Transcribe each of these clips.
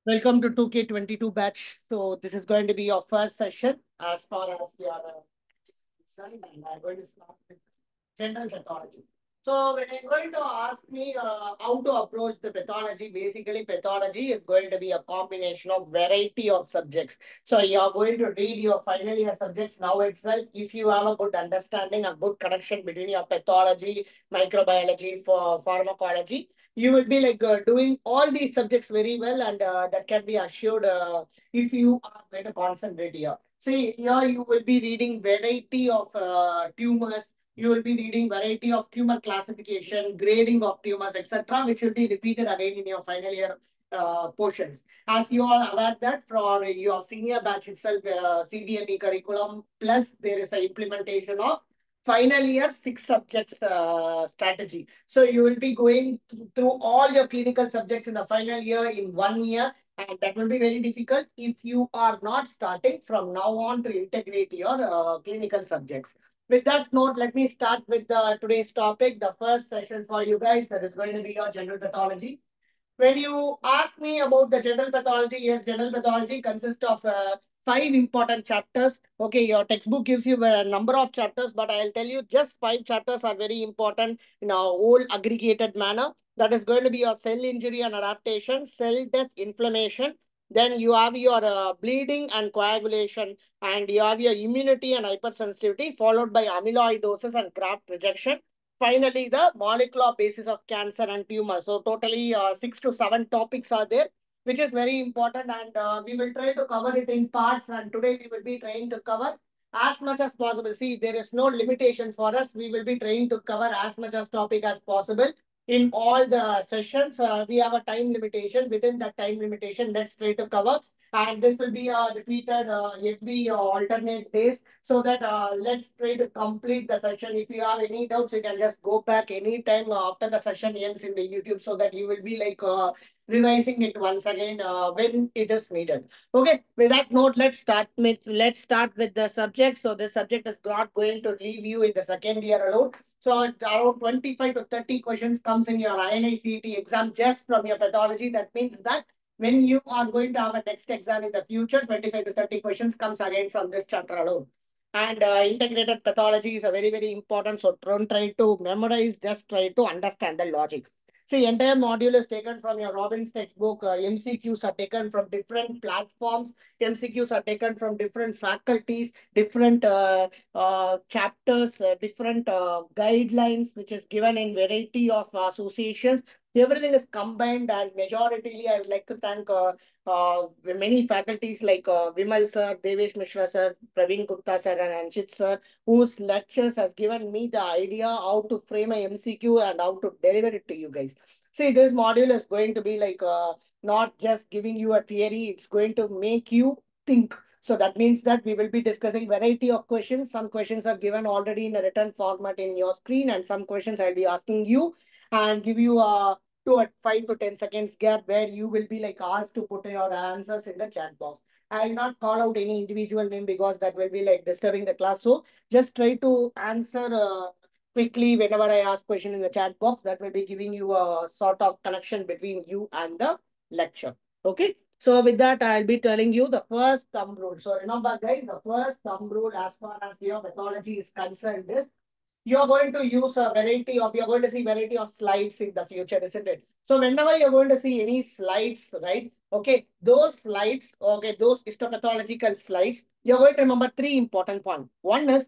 Welcome to 2K22 batch. So this is going to be your first session as far as your concerned, and I'm going to start with general pathology. So when you're going to ask me how to approach the pathology, basically pathology is going to be a combination of variety of subjects. So you're going to read your final year subjects now itself. If you have a good understanding, a good connection between your pathology, microbiology, for pharmacology, you will be doing all these subjects very well, and that can be assured if you are going to concentrate here. See, here you will be reading variety of tumors. You will be reading variety of tumor classification, grading of tumors, etc., which will be repeated again in your final year portions. As you are aware that for your senior batch itself, CDME curriculum, plus there is a implementation of final year 6 subjects strategy. So you will be going through all your clinical subjects in the final year in 1 year, and that will be very difficult if you are not starting from now on to integrate your clinical subjects. With that note, let me start with today's topic. The first session for you guys, that is going to be your general pathology. When you ask me about the general pathology, yes, general pathology consists of 5 important chapters. Okay, your textbook gives you a number of chapters, but I'll tell you just 5 chapters are very important in a whole aggregated manner. That is going to be your cell injury and adaptation, cell death, inflammation. Then you have your bleeding and coagulation, and you have your immunity and hypersensitivity, followed by amyloidosis and graft rejection. Finally, the molecular basis of cancer and tumor. So totally 6 to 7 topics are there, which is very important, and we will try to cover it in parts. And today we will be trying to cover as much as possible. See, there is no limitation for us. We will be trying to cover as much as topic as possible in all the sessions. We have a time limitation. Within that time limitation, let's try to cover. And this will be repeated every alternate days, so that let's try to complete the session. If you have any doubts, you can just go back anytime after the session ends in the YouTube, so that you will be revising it once again when it is needed. Okay, with that note, let's start with the subject. So the subject is not going to leave you in the second year alone. So around 25 to 30 questions comes in your INI-CET exam just from your pathology. That means that when you are going to have a next exam in the future, 25 to 30 questions comes again from this chapter alone. And integrated pathology is a very, very important. So don't try to memorize, just try to understand the logic. See, entire module is taken from your Robbins textbook. MCQs are taken from different platforms. MCQs are taken from different faculties, different chapters, different guidelines, which is given in variety of associations. Everything is combined, and majoritarily, I would like to thank many faculties like Vimal sir, Devesh Mishra sir, Praveen Gupta sir, and Anshit sir, whose lectures has given me the idea how to frame a MCQ and how to deliver it to you guys. See, this module is going to be not just giving you a theory, it's going to make you think. So that means that we will be discussing variety of questions. Some questions are given already in a written format in your screen, and some questions I'll be asking you and give you a 5 to 10 seconds gap where you will be asked to put your answers in the chat box. I will not call out any individual name because that will be disturbing the class. So just try to answer quickly whenever I ask question in the chat box. That will be giving you a sort of connection between you and the lecture. Okay. So with that, I'll be telling you the first thumb rule. So remember, guys, the first thumb rule as far as your pathology is concerned is you're going to use a variety of, you're going to see variety of slides in the future, isn't it? So whenever you're going to see any slides, right? Okay, those slides, okay, those histopathological slides, you're going to remember 3 important points. One is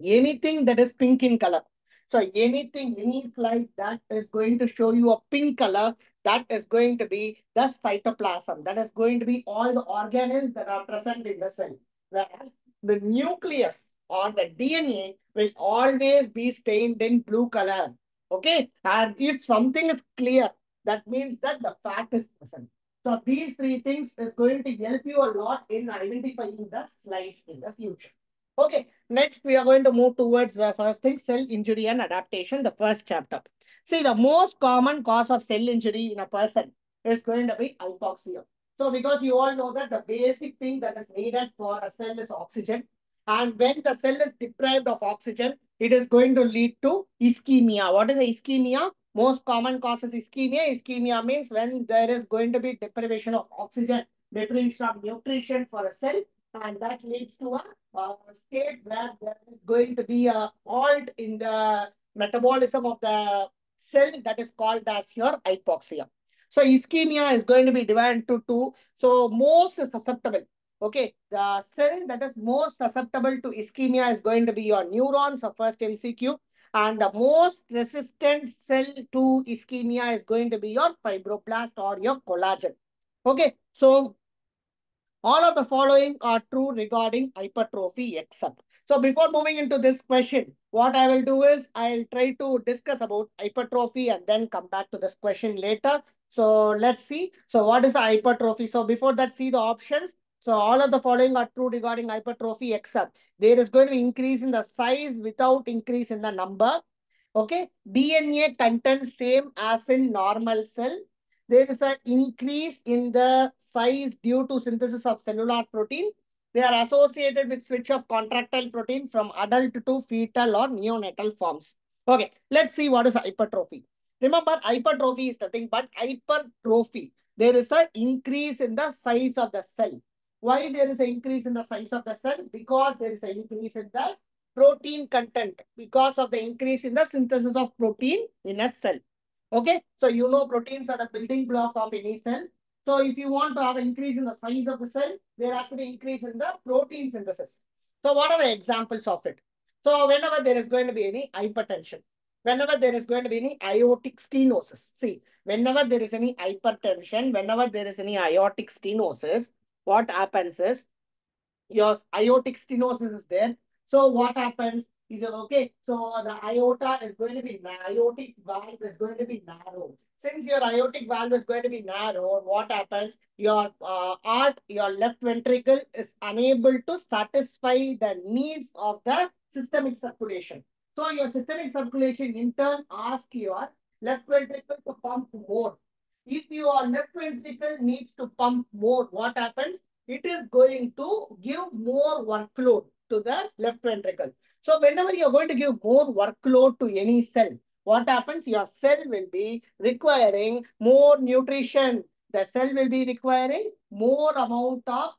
anything that is pink in color. So anything, any slide that is going to show you a pink color, that is going to be the cytoplasm. That is going to be all the organelles that are present in the cell. Whereas the nucleus or the DNA will always be stained in blue color. Okay. And if something is clear, that means that the fat is present. So these 3 things is going to help you a lot in identifying the slides in the future. Okay, next we are going to move towards the first thing, cell injury and adaptation, the first chapter. See, the most common cause of cell injury in a person is going to be hypoxia. So because you all know that the basic thing that is needed for a cell is oxygen. And when the cell is deprived of oxygen, it is going to lead to ischemia. What is ischemia? Most common cause is ischemia. Ischemia means when there is going to be deprivation of oxygen, deprivation of nutrition for a cell, and that leads to a state where there is going to be a halt in the metabolism of the cell, that is called as your hypoxia. So ischemia is going to be divided into two. So most susceptible. Okay, the cell that is most susceptible to ischemia is going to be your neurons, so first MCQ. And the most resistant cell to ischemia is going to be your fibroblast or your collagen. Okay, so all of the following are true regarding hypertrophy except. So before moving into this question, what I will do is I'll try to discuss about hypertrophy and then come back to this question later. So let's see. So what is a hypertrophy? So before that, see the options. So all of the following are true regarding hypertrophy except there is going to be increase in the size without increase in the number. Okay. DNA content same as in normal cell. There is an increase in the size due to synthesis of cellular protein. They are associated with switch of contractile protein from adult to fetal or neonatal forms. Okay, let's see what is hypertrophy. Remember, hypertrophy is nothing but hypertrophy. There is an increase in the size of the cell. Why there is an increase in the size of the cell? Because there is an increase in the protein content because of the increase in the synthesis of protein in a cell. Okay, so you know proteins are the building block of any cell. So if you want to have an increase in the size of the cell, there has to be increase in the protein synthesis. So what are the examples of it? So whenever there is going to be any hypertension, whenever there is going to be any aortic stenosis, see, whenever there is any hypertension, whenever there is any aortic stenosis, what happens is your aortic stenosis is there. So what happens is okay. So the aorta is going to be aortic valve is going to be narrow. Since your aortic valve is going to be narrow, what happens? Your heart, your left ventricle is unable to satisfy the needs of the systemic circulation. So your systemic circulation in turn asks your left ventricle to pump more. If your left ventricle needs to pump more, what happens? It is going to give more workload to the left ventricle. So whenever you're going to give more workload to any cell, what happens? Your cell will be requiring more nutrition. The cell will be requiring more amount of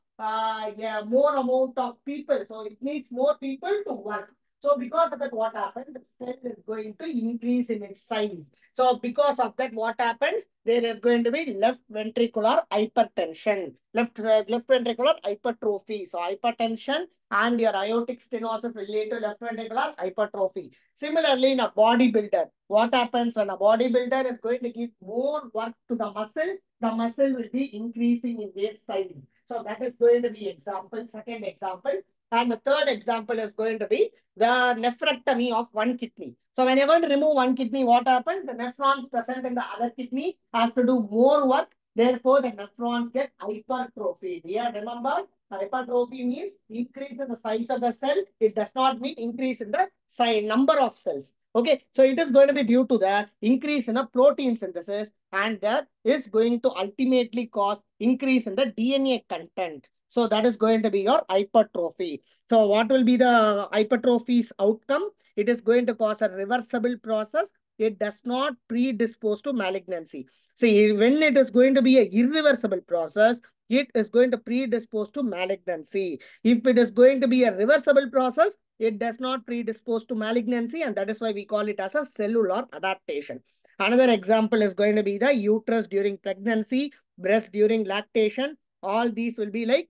more amount of people. So it needs more people to work. So because of that, what happens? The cell is going to increase in its size. So because of that, what happens? There is going to be left ventricular hypertension, left ventricular hypertrophy. So hypertension and your aortic stenosis will lead to left ventricular hypertrophy. Similarly, in a bodybuilder, what happens when a bodybuilder is going to give more work to the muscle will be increasing in their size. So that is going to be example, second example. And the third example is going to be the nephrectomy of one kidney. So when you're going to remove one kidney, what happens? The nephrons present in the other kidney have to do more work. Therefore, the nephrons get hypertrophy. Yeah, remember, hypertrophy means increase in the size of the cell. It does not mean increase in the size, number of cells. Okay, so it is going to be due to the increase in the protein synthesis, and that is going to ultimately cause increase in the DNA content. So that is going to be your hypertrophy. So what will be the hypertrophy's outcome? It is going to cause a reversible process. It does not predispose to malignancy. See, when it is going to be an irreversible process, it is going to predispose to malignancy. If it is going to be a reversible process, it does not predispose to malignancy, and that is why we call it as a cellular adaptation. Another example is going to be the uterus during pregnancy, breast during lactation. All these will be like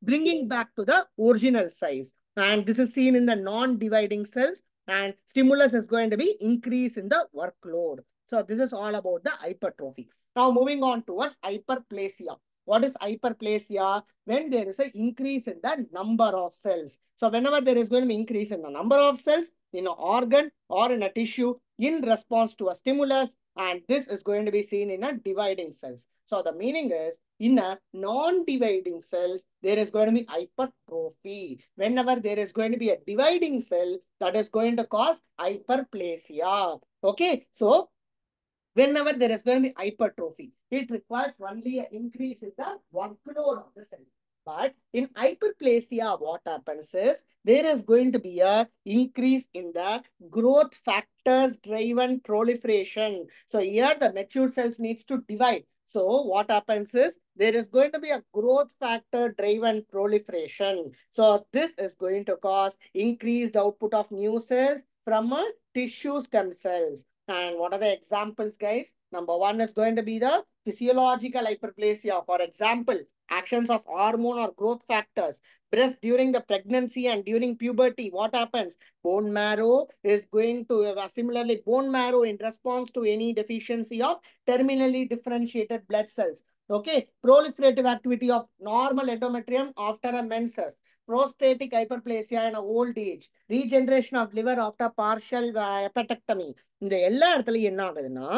bringing back to the original size. And this is seen in the non-dividing cells, and stimulus is going to be increase in the workload. So this is all about the hypertrophy. Now moving on towards hyperplasia. What is hyperplasia? When there is an increase in the number of cells. So whenever there is going to be increase in the number of cells in an organ or in a tissue in response to a stimulus, and this is going to be seen in a dividing cells. So the meaning is in a non-dividing cells, there is going to be hypertrophy. Whenever there is going to be a dividing cell, that is going to cause hyperplasia. Okay, so whenever there is going to be hypertrophy, it requires only an increase in the workload of the cell. But in hyperplasia, what happens is there is going to be a increase in the growth factors driven proliferation. So here the mature cells needs to divide. So what happens is there is going to be a growth factor driven proliferation. So this is going to cause increased output of new cells from a tissue stem cells. And what are the examples, guys? Number one is going to be the physiological hyperplasia. For example, actions of hormone or growth factors. Breast during the pregnancy and during puberty, what happens? Bone marrow is going to, similarly, bone marrow in response to any deficiency of terminally differentiated blood cells. Okay, proliferative activity of normal endometrium after a menses. Prostatic hyperplasia in old age, regeneration of liver after partial hepatectomy. இந்த எல்லா இடத்துலயும் என்ன ஆகுதுன்னா,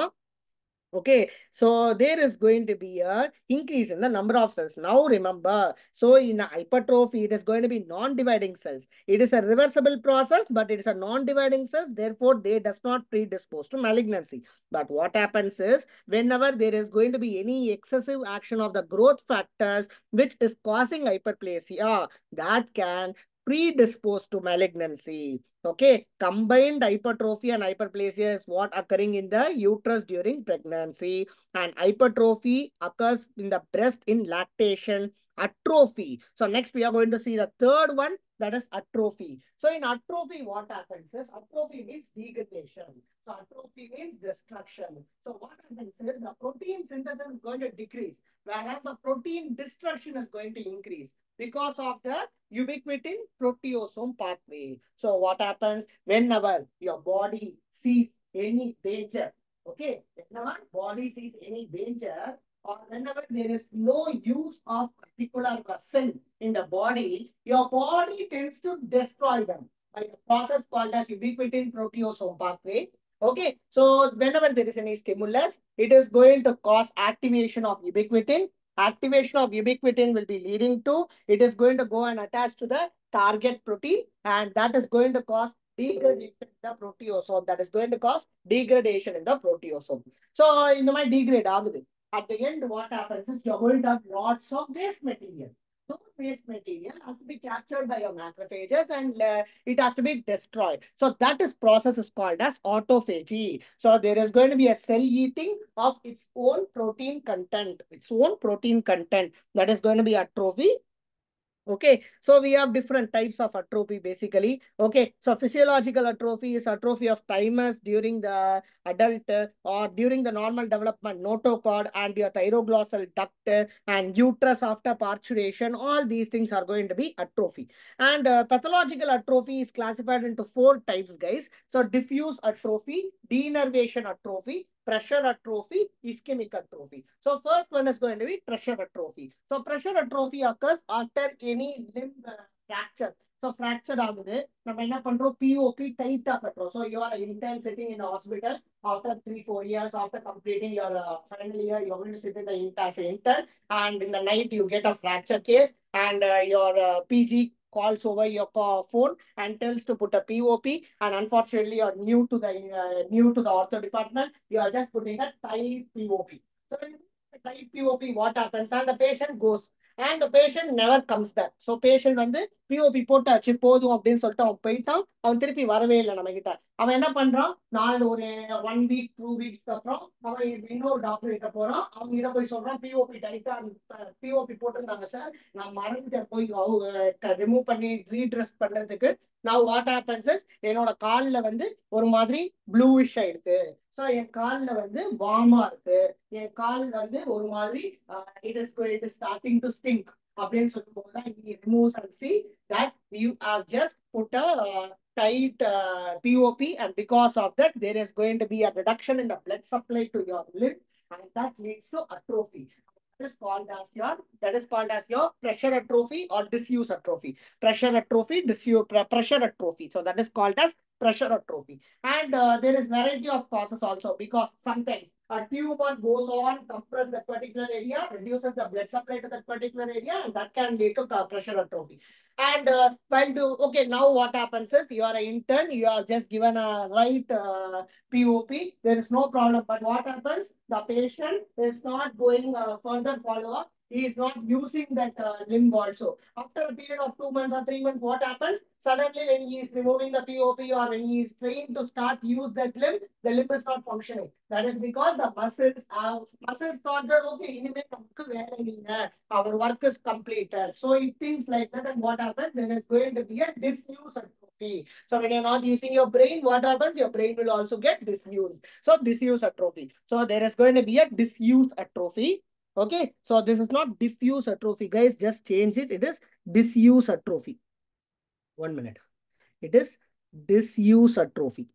okay, so there is going to be a increase in the number of cells. Now remember, so in hypertrophy, it is going to be non-dividing cells. It is a reversible process, but it is a non-dividing cells. Therefore, they does not predispose to malignancy. But what happens is, whenever there is going to be any excessive action of the growth factors, which is causing hyperplasia, that can predispose to malignancy. Okay, combined hypertrophy and hyperplasia is what occurring in the uterus during pregnancy, and hypertrophy occurs in the breast in lactation. Atrophy. So next we are going to see the third one, that is atrophy. So in atrophy, what happens is atrophy means degradation. So atrophy means destruction. So what happens is the protein synthesis is going to decrease, whereas the protein destruction is going to increase because of the ubiquitin proteasome pathway. So what happens whenever your body sees any danger? Okay, whenever body sees any danger, or whenever there is no use of particular cell in the body, your body tends to destroy them by a process called as ubiquitin proteasome pathway. Okay, so whenever there is any stimulus, it is going to cause activation of ubiquitin. Activation of ubiquitin will be leading to, it is going to go and attach to the target protein, and that is going to cause degradation in the proteasome. That is going to cause degradation in the proteasome. So, in my degrade, at the end, what happens is you're going to have lots of waste material. So waste material has to be captured by your macrophages, and it has to be destroyed. So that is process is called as autophagy. So there is going to be a cell eating of its own protein content, that is going to be atrophy. Okay, so we have different types of atrophy basically. Okay, so physiological atrophy is atrophy of thymus during the adult or during the normal development, notochord and your thyroglossal duct and uterus after parturition. All these things are going to be atrophy. And pathological atrophy is classified into 4 types, guys. So diffuse atrophy, denervation atrophy, pressure atrophy, ischemic atrophy. So first one is going to be pressure atrophy. So pressure atrophy occurs after any limb fracture. So fracture ஆகுது, நம்ம என்ன பண்றோம், POP டைட்டா கட்டுறோம். So you are intern sitting in the hospital after 3-4 years after completing your final year, you're going to sit in the as an intern, and in the night you get a fracture case, and your PG calls over your phone and tells to put a POP, and unfortunately you're new to the ortho department, you are just putting a tight POP. So in tight POP, what happens? And the patient goes, and the patient never comes back. So patient வந்து POP போட்டாச்சு போதும் அப்படின்னு சொல்லிட்டு அவன் போயிட்டான், அவன் திருப்பி வரவே இல்லை நம்ம கிட்ட. அவன் என்ன பண்றான், ஒரு 1 week 2 weeks அப்புறம் அவன் இன்னொரு டாக்டர் கிட்ட போறான். அவங்க கிட்ட போய் சொல்றான், POP டைட்டா POP போட்டிருந்தாங்க சார், நான் மறந்துட்டேன் போய் ரிமூவ் பண்ணி ரீட்ரெஸ் பண்றதுக்கு. Now what happens is என்னோட கால்ல வந்து ஒரு மாதிரி ப்ளூயிஷ் ஆயிடுது. ஸோ என் கால்ல வந்து வார்மா இருக்கு, என் கால் வந்து ஒரு மாதிரி it is starting to stink அப்படின்னு சொல்லும்போது he removes and see that you have just put a tight POP, and because of that there is going to be a reduction in the blood supply to your limb, and that leads to atrophy. That is called as your pressure atrophy or disuse atrophy. Pressure atrophy, pressure atrophy. So that is called as pressure atrophy. And there is variety of causes also, because sometimes a tumor goes on, compress that particular area, reduces the blood supply to that particular area, and that can lead to pressure atrophy. And okay, now what happens is you are an intern, you are just given a right POP, there is no problem. But what happens? The patient is not going further follow-up. He is not using that limb also. After a period of 2 months or 3 months, what happens? Suddenly, when he is removing the POP or when he is trying to start use that limb, the limb is not functioning. That is because the muscles thought that okay, anyway, our work is completed. So it thinks like that, and what happens? There is going to be a disuse atrophy. So when you're not using your brain, what happens? Your brain will also get disused. So disuse atrophy. So there is going to be a disuse atrophy. Okay, so this is not diffuse atrophy, guys. Just change it. It is disuse atrophy. 1 minute. It is disuse atrophy.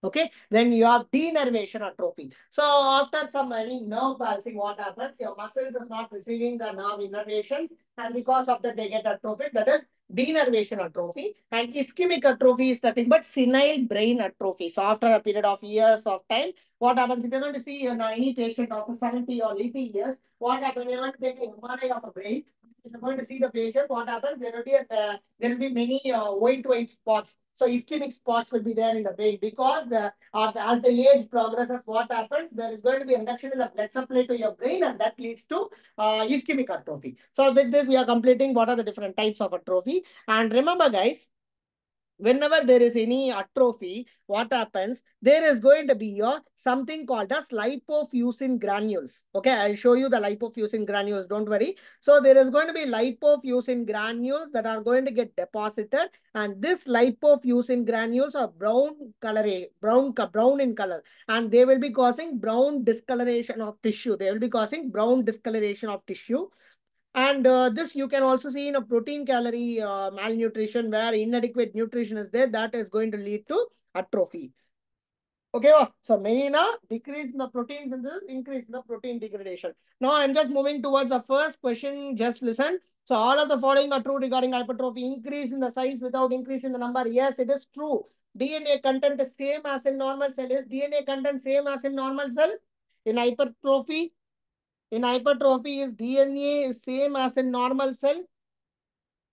Okay, then you have denervation atrophy. So after some any nerve palsy, what happens? Your muscles is not receiving the nerve innervations, and because of that, they get atrophied. That is denervation atrophy. And ischemic atrophy is nothing but senile brain atrophy. So after a period of years of time, what happens? If you're going to see any patient after 70 or 80 years, what happens? You're going to take an MRI of a brain. If you're going to see the patient, what happens? There will be many white spots. So ischemic spots will be there in the brain because as the age progresses, what happens? There is going to be reduction in the blood supply to your brain, and that leads to ischemic atrophy. So with this, we are completing what are the different types of atrophy. And remember, guys, whenever there is any atrophy, what happens? There is going to be something called as lipofuscin granules. Okay, I'll show you the lipofuscin granules. Don't worry. So there is going to be lipofuscin granules that are going to get deposited, and this lipofuscin granules are brown in color, and they will be causing brown discoloration of tissue. They will be causing brown discoloration of tissue. And this you can also see in a protein calorie malnutrition where inadequate nutrition is there. That is going to lead to atrophy. Okay, so main decrease in the protein synthesis, increase in the protein degradation. Now I'm just moving towards the first question. Just listen. So all of the following are true regarding hypertrophy. Increase in the size without increase in the number. Yes, it is true. DNA content is same as in normal cell. Is DNA content same as in normal cell? In hypertrophy, is DNA is same as in normal cell?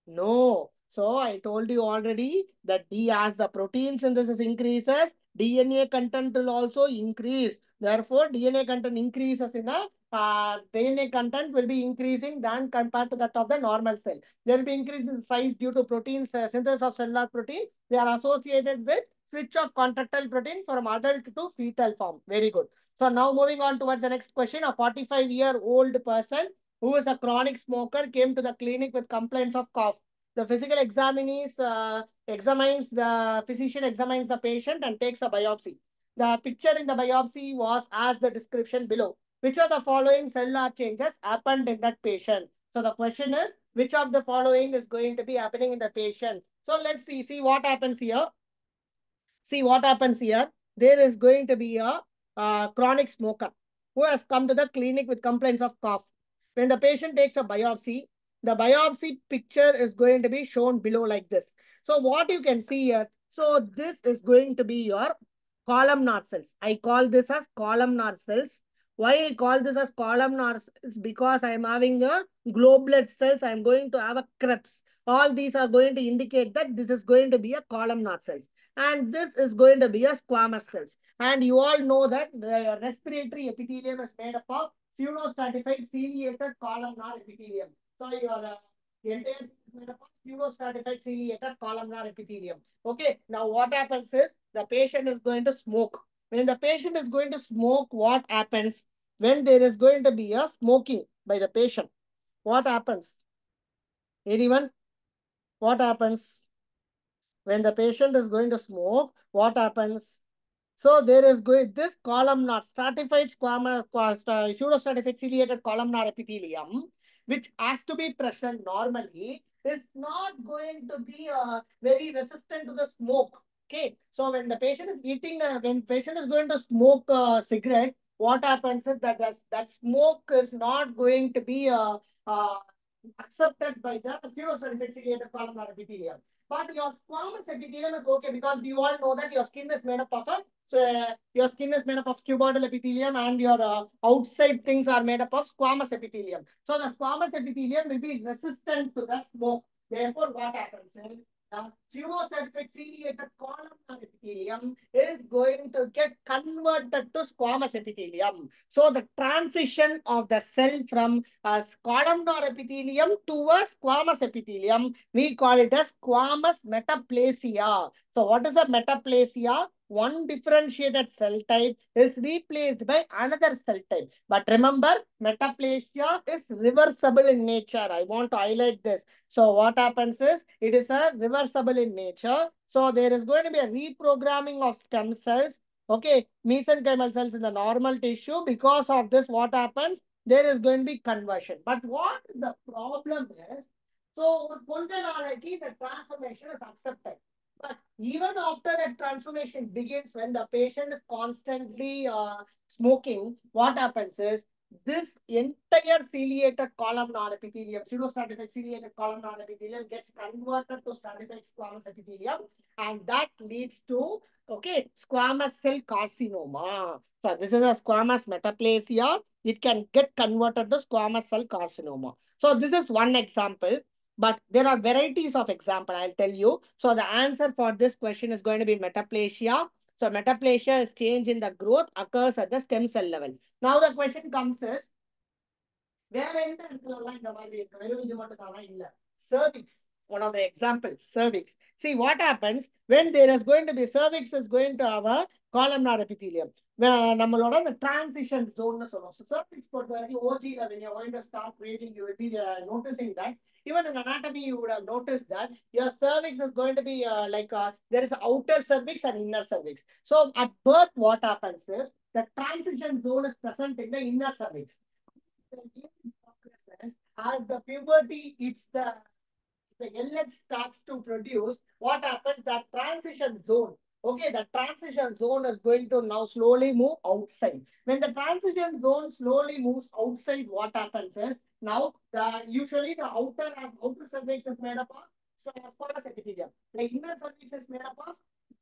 No. So I told you already that as the protein synthesis increases, DNA content will also increase. Therefore, DNA content increases in a DNA content will be increasing than compared to that of the normal cell. There will be increase in size due to protein synthesis of cellular protein. They are associated with switch of contractile protein from adult to fetal form. Very good. So now moving on towards the next question. A 45-year-old person who is a chronic smoker came to the clinic with complaints of cough. The physical physician examines the patient and takes a biopsy. The picture in the biopsy was as the description below. Which of the following cellular changes happened in that patient? So the question is, which of the following is going to be happening in the patient? So let's see what happens here. See what happens here. There is going to be a chronic smoker who has come to the clinic with complaints of cough. When the patient takes a biopsy, the biopsy picture is going to be shown below like this. So what you can see here, so this is going to be your columnar cells. I call this as columnar cells. Why I call this as columnar cells? Because I am having a globulate cells. I am going to have a Krebs. All these are going to indicate that this is going to be a columnar cells. And this is going to be a squamous cells. And you all know that the respiratory epithelium is made up of pseudostratified ciliated columnar epithelium. So your entire is made up of pseudostratified ciliated columnar epithelium. Okay. Now what happens is the patient is going to smoke. When the patient is going to smoke, what happens? When there is going to be a smoking by the patient, what happens? Anyone? What happens? When the patient is going to smoke, what happens? So there is going this columnar stratified pseudostratified ciliated columnar epithelium, which has to be present normally, is not going to be very resistant to the smoke. Okay, so when the patient is eating, when patient is going to smoke a cigarette, what happens is that smoke is not going to be accepted by the pseudostratified ciliated columnar epithelium. But your squamous epithelium is okay because you all know that your skin is made up of your skin is made up of cuboidal epithelium and your outside things are made up of squamous epithelium. So the squamous epithelium will be resistant to the smoke. Therefore, what happens is the pseudostratified ciliated columnar epithelium is going to get converted to squamous epithelium. So the transition of the cell from a columnar epithelium to a squamous epithelium, we call it as squamous metaplasia. So what is a metaplasia? One differentiated cell type is replaced by another cell type. But remember, metaplasia is reversible in nature. I want to highlight this. So what happens is, it is a reversible in nature. So there is going to be a reprogramming of stem cells, okay, mesenchymal cells in the normal tissue. Because of this, what happens? There is going to be conversion. But what the problem is, so the transformation is accepted. But even after that transformation begins, when the patient is constantly smoking, what happens is, this entire ciliated columnar epithelium, pseudostratified ciliated columnar epithelium gets converted to stratified squamous epithelium, and that leads to, okay, squamous cell carcinoma. So this is a squamous metaplasia. It can get converted to squamous cell carcinoma. So this is one example. But there are varieties of example, I'll tell you. So the answer for this question is going to be metaplasia. So metaplasia is change in the growth occurs at the stem cell level. Now the question comes is, வேற எந்த இடத்துலலாம் இந்த மாதிரி இருக்கு? வெறும் இது மட்டும் தானா? இல்ல. Cervix, one of the examples, cervix. See what happens when there is going to be cervix is going to have a columnar epithelium. நம்மளோட the transition zone னு சொல்லுவோம். So cervix பொறுத்த வரைக்கும் OG ல when you are going to start reading, you will be noticing that even in anatomy you would have noticed that your cervix is going to be there is outer cervix and inner cervix. So at birth what happens is, the transition zone is present in the inner cervix. As the puberty, the LH starts to produce, what happens? That transition zone. Okay, the transition zone is going to now slowly move outside. When the transition zone slowly moves outside, what happens is, now usually the outer cervix is made up of squamous epithelium. The inner cervix is made up of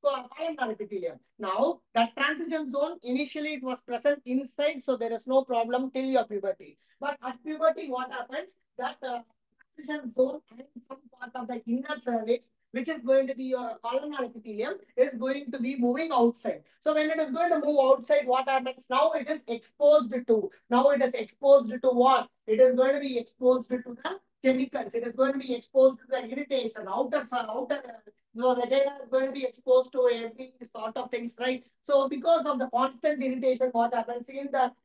columnar epithelium. Now, that transition zone, initially it was present inside, so there is no problem till your puberty. But at puberty, what happens? That transition zone and some part of the inner cervix, which is going to be your columnar epithelium, is going to be moving outside. So when it is going to move outside, what happens? Now it is exposed to. Now it is exposed to what? It is going to be exposed to the chemicals. It is going to be exposed to the irritation. Your vagina is going to be exposed to every sort of things, right? So because of the constant irritation, what happens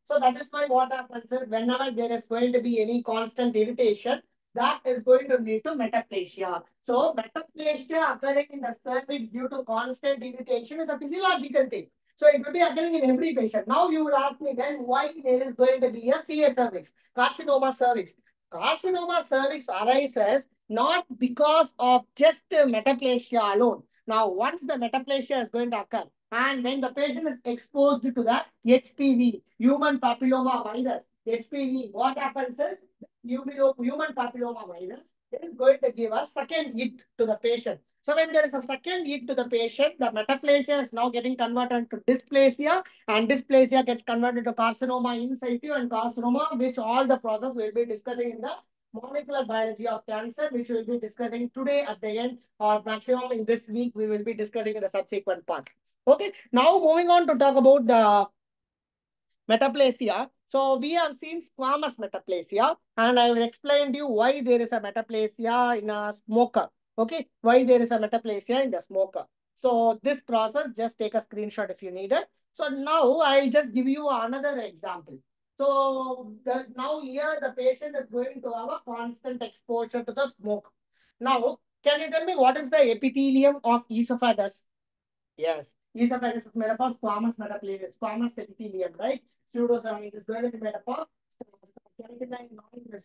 so that is why what happens is, whenever there is going to be any constant irritation, that is going to lead to metaplasia. So metaplasia occurring in the cervix due to constant irritation is a physiological thing. So it will be occurring in every patient. Now you will ask me then why there is going to be a CA cervix, carcinoma cervix. Carcinoma cervix arises not because of just metaplasia alone. Now, once the metaplasia is going to occur, and when the patient is exposed to the HPV, human papilloma virus, HPV, what happens is, human papilloma virus is going to give a second hit to the patient. So when there is a second hit to the patient, the metaplasia is now getting converted to dysplasia, and dysplasia gets converted to carcinoma in situ and carcinoma, which all the process we'll be discussing in the molecular biology of cancer, which we'll be discussing today at the end, or maximum in this week, we will be discussing in the subsequent part. Okay, now moving on to talk about the metaplasia. So we have seen squamous metaplasia, and I will explain to you why there is a metaplasia in a smoker. Okay, why there is a metaplasia in the smoker. So this process, just take a screenshot if you need it. So now I'll just give you another example. So now here the patient is going to have a constant exposure to the smoke. Now, can you tell me what is the epithelium of esophagus? Yes, esophagus is made up of squamous metaplasia, squamous epithelium, right? Pseudoderm is going to be made up of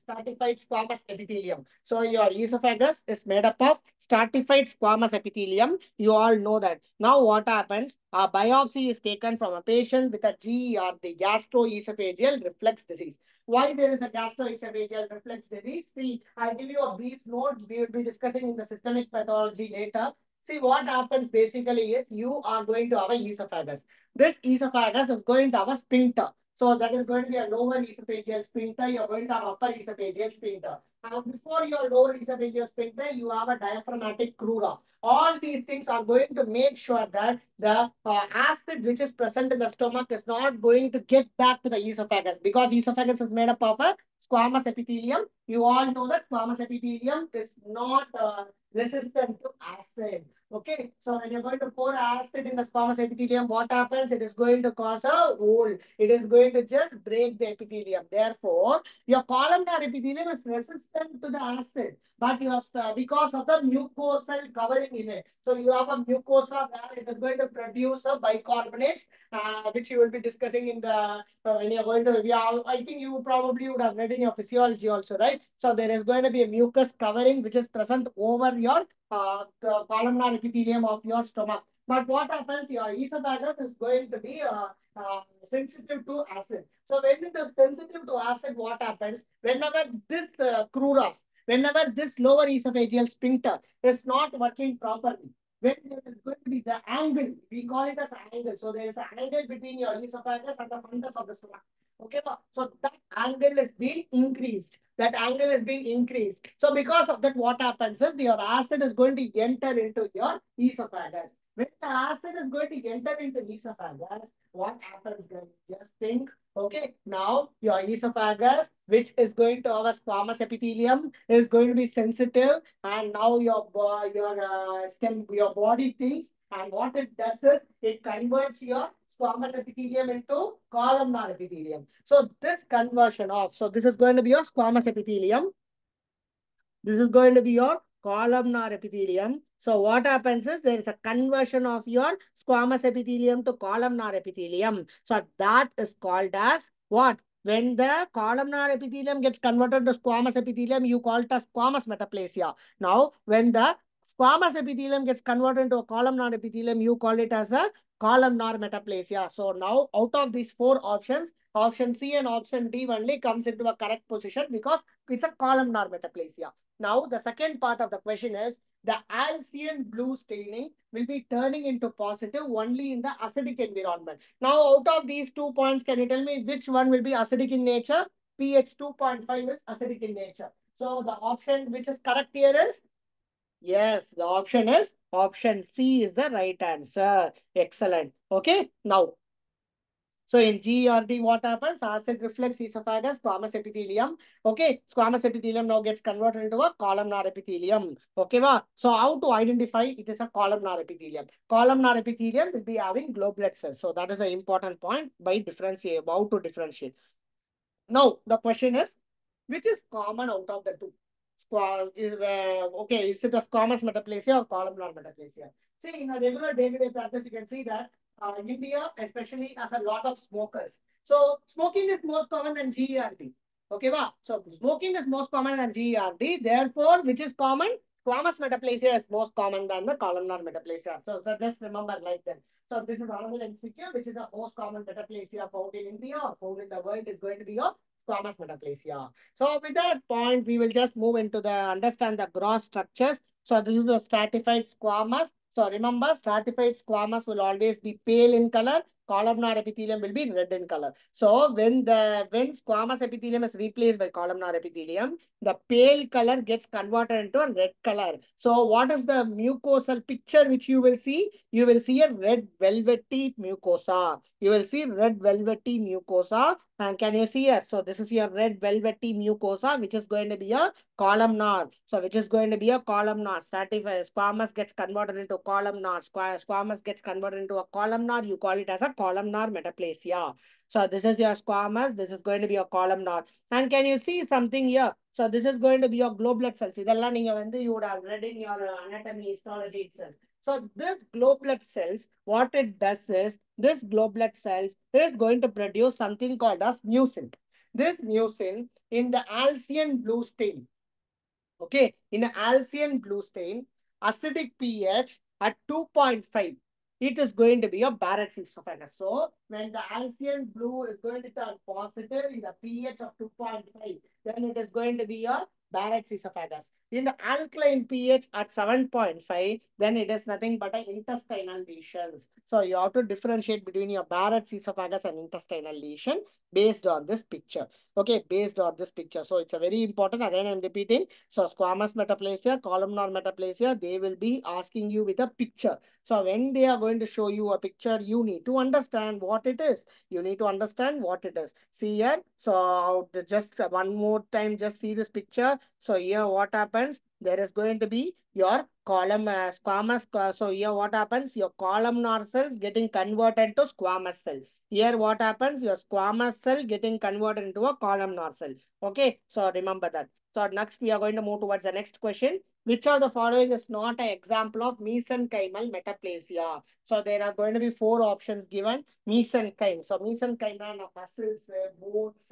stratified squamous epithelium. So your esophagus is made up of stratified squamous epithelium. You all know that. Now what happens? A biopsy is taken from a patient with a GE or the gastroesophageal reflux disease. Why there is a gastroesophageal reflux disease? See, I'll give you a brief note. We will be discussing in the systemic pathology later. See, what happens basically is, you are going to have a esophagus. This esophagus is going to have a sphincter. So that is going to be a lower esophageal sphincter. You're going to have upper esophageal sphincter. And before your lower esophageal sphincter, you have a diaphragmatic crura. All these things are going to make sure that the acid which is present in the stomach is not going to get back to the esophagus, because esophagus is made up of a squamous epithelium. You all know that squamous epithelium is not resistant to acid. Okay, so when you're going to pour acid in the squamous epithelium, what happens? It is going to cause a hole. It is going to just break the epithelium. Therefore, your columnar epithelium is resistant to the acid, but you have because of the mucosal covering in it. So you have a mucosa where it is going to produce a bicarbonates, which you will be discussing in the when you're going to. Yeah, I think you probably would have read in your physiology also, right? So there is going to be a mucus covering which is present over your the columnar epithelium of your stomach. But what happens? Your esophagus is going to be sensitive to acid. So when it is sensitive to acid, what happens? Whenever this cruras, whenever this lower esophageal sphincter is not working properly, when there is going to be the angle, we call it as angle. So there is an angle between your esophagus and the fundus of the stomach. Okay, so that angle is being increased. That angle is being increased. So because of that, what happens is your acid is going to enter into your esophagus. When the acid is going to enter into esophagus, what happens then? Just think. Okay, now your esophagus, which is going to have a squamous epithelium, is going to be sensitive, and now your body thinks, and what it does is it converts your squamous epithelium into columnar epithelium. So this conversion of, so this is going to be your squamous epithelium. This is going to be your columnar epithelium. So what happens is there is a conversion of your squamous epithelium to columnar epithelium. So that is called as what? When the columnar epithelium gets converted to squamous epithelium, you call it as squamous metaplasia. Now, when the squamous epithelium gets converted into a columnar epithelium, you call it as a columnar metaplasia. So now, out of these four options, option C and option D only comes into a correct position because it's a columnar metaplasia. Now, the second part of the question is the Alcian blue staining will be turning into positive only in the acidic environment. Now, out of these 2 points, can you tell me which one will be acidic in nature? pH 2.5 is acidic in nature. So, the option which is correct here is yes, the option is option C is the right answer. Excellent. Okay, now so in GERD, what happens? Acid reflux esophagus, squamous epithelium. Okay, squamous epithelium now gets converted into a columnar epithelium. Okay, ma? So how to identify it is a columnar epithelium? Columnar epithelium will be having globular cells. So that is an important point by differentiate, how to differentiate. Now the question is, which is common out of the two? Okay, is it a squamous metaplasia or columnar metaplasia? See, in a regular day-to-day practice, you can see that India especially has a lot of smokers. So smoking is more common than GERD. Okay, wow. So smoking is most common than GERD. Therefore, which is common? Squamous metaplasia is most common than the columnar metaplasia. So just remember like that. So this is another MCQ, which is the most common metaplasia found in India or found in the world is going to be your squamous metaplasia. So with that point, we will just move into the understand the gross structures. So this is the stratified squamous. So remember, stratified squamous will always be pale in color. Columnar epithelium will be red in color. So when squamous epithelium is replaced by columnar epithelium, the pale color gets converted into a red color. So what is the mucosal picture which you will see? You will see a red velvety mucosa. You will see red velvety mucosa. And can you see here? So this is your red velvety mucosa, which is going to be a columnar. So which is going to be a columnar. Stratified squamous gets converted into columnar. Squamous gets converted into a columnar. You call it as a columnar metaplasia. So this is your squamous. This is going to be a columnar. And can you see something here? So this is going to be your globular cells. இதெல்லாம் நீங்க வந்து you would have read in your anatomy histology itself. So this globular cells, what it does is, this globular cells is going to produce something called as mucin. This mucin in the Alcian blue stain. Okay, in an Alcian blue stain, acidic pH at 2.5. It is going to be a Barrett's esophagus. So when the Alcian blue is going to turn positive in the pH of 2.5, then it is going to be a Barrett's esophagus. In the alkaline pH at 7.5, then it is nothing but an intestinal lesions. So you have to differentiate between your Barrett's esophagus and intestinal lesion based on this picture. Okay, based on this picture. So it's a very important, again I'm repeating. So squamous metaplasia, columnar metaplasia, they will be asking you with a picture. So when they are going to show you a picture, you need to understand what it is. You need to understand what it is. See here. So just one more time, just see this picture. So here what happens? There is going to be your column squamous. So here what happens? Your columnar cells getting converted to squamous cell. Here what happens? Your squamous cell getting converted into a columnar cell. Okay. So remember that. So next we are going to move towards the next question. Which of the following is not an example of mesenchymal metaplasia? So there are going to be four options given. Mesenchyme. So mesenchymal muscles, bones,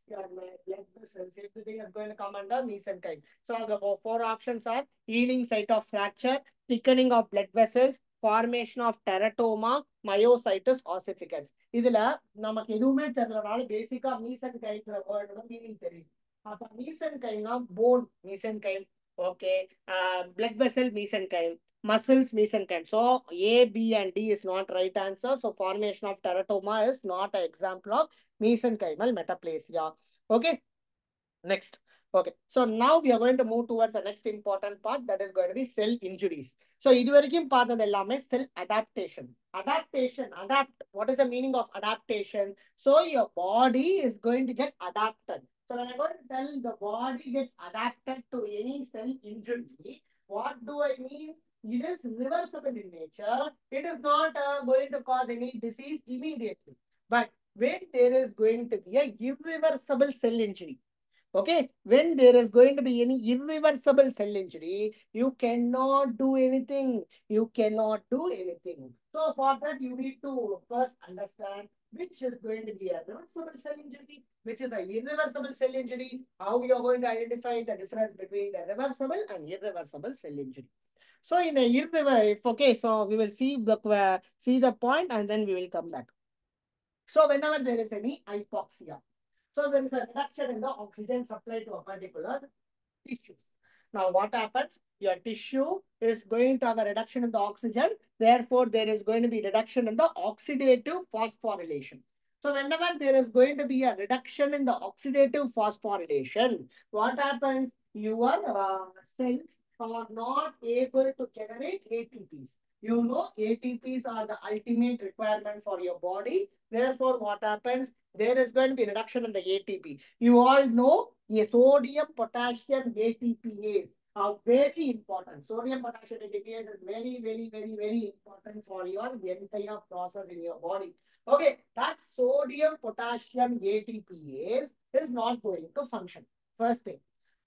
your blood vessels, everything is going to come under mesenchyme. So the four options are healing site of fracture, thickening of blood vessels, formation of teratoma, myositis ossificans. இதுல நமக்கு எதுவுமே தெரியலனால பேசிக்கா மீசன்கைன்ற வேர்டோட meaning தெரியும். அப்ப மீசன்கைம்னா bone mesenchyme, okay, blood vessel mesenchyme, muscles mesenchyme. So A, B, and D is not right answer. So formation of teratoma is not an example of mesenchymal metaplasia. Okay. Next. Okay. So now we are going to move towards the next important part, that is going to be cell injuries. So இதுவரைக்கும் பார்த்தது எல்லாமே cell adaptation. Adaptation, adapt. What is the meaning of adaptation? So your body is going to get adapted. So when I'm going to tell the body gets adapted to any cell injury, what do I mean? It is reversible in nature. It is not going to cause any disease immediately. But when there is going to be a irreversible cell injury, okay, when there is going to be any irreversible cell injury, you cannot do anything. You cannot do anything. So for that, you need to first understand which is going to be a reversible cell injury, which is an irreversible cell injury, how we are going to identify the difference between the reversible and irreversible cell injury. So in a irreversible, okay, so we will see the point and then we will come back. So whenever there is any hypoxia, so there is a reduction in the oxygen supply to a particular tissues. Now what happens? Your tissue is going to have a reduction in the oxygen. Therefore, there is going to be reduction in the oxidative phosphorylation. So whenever there is going to be a reduction in the oxidative phosphorylation, what happens? Your cells are not able to generate ATPs. You know, ATPs are the ultimate requirement for your body. Therefore, what happens? There is going to be reduction in the ATP. You all know a sodium potassium ATPase are very important. Sodium potassium ATPase is very important for your entire process in your body. Okay, that sodium potassium ATPase is not going to function. First thing.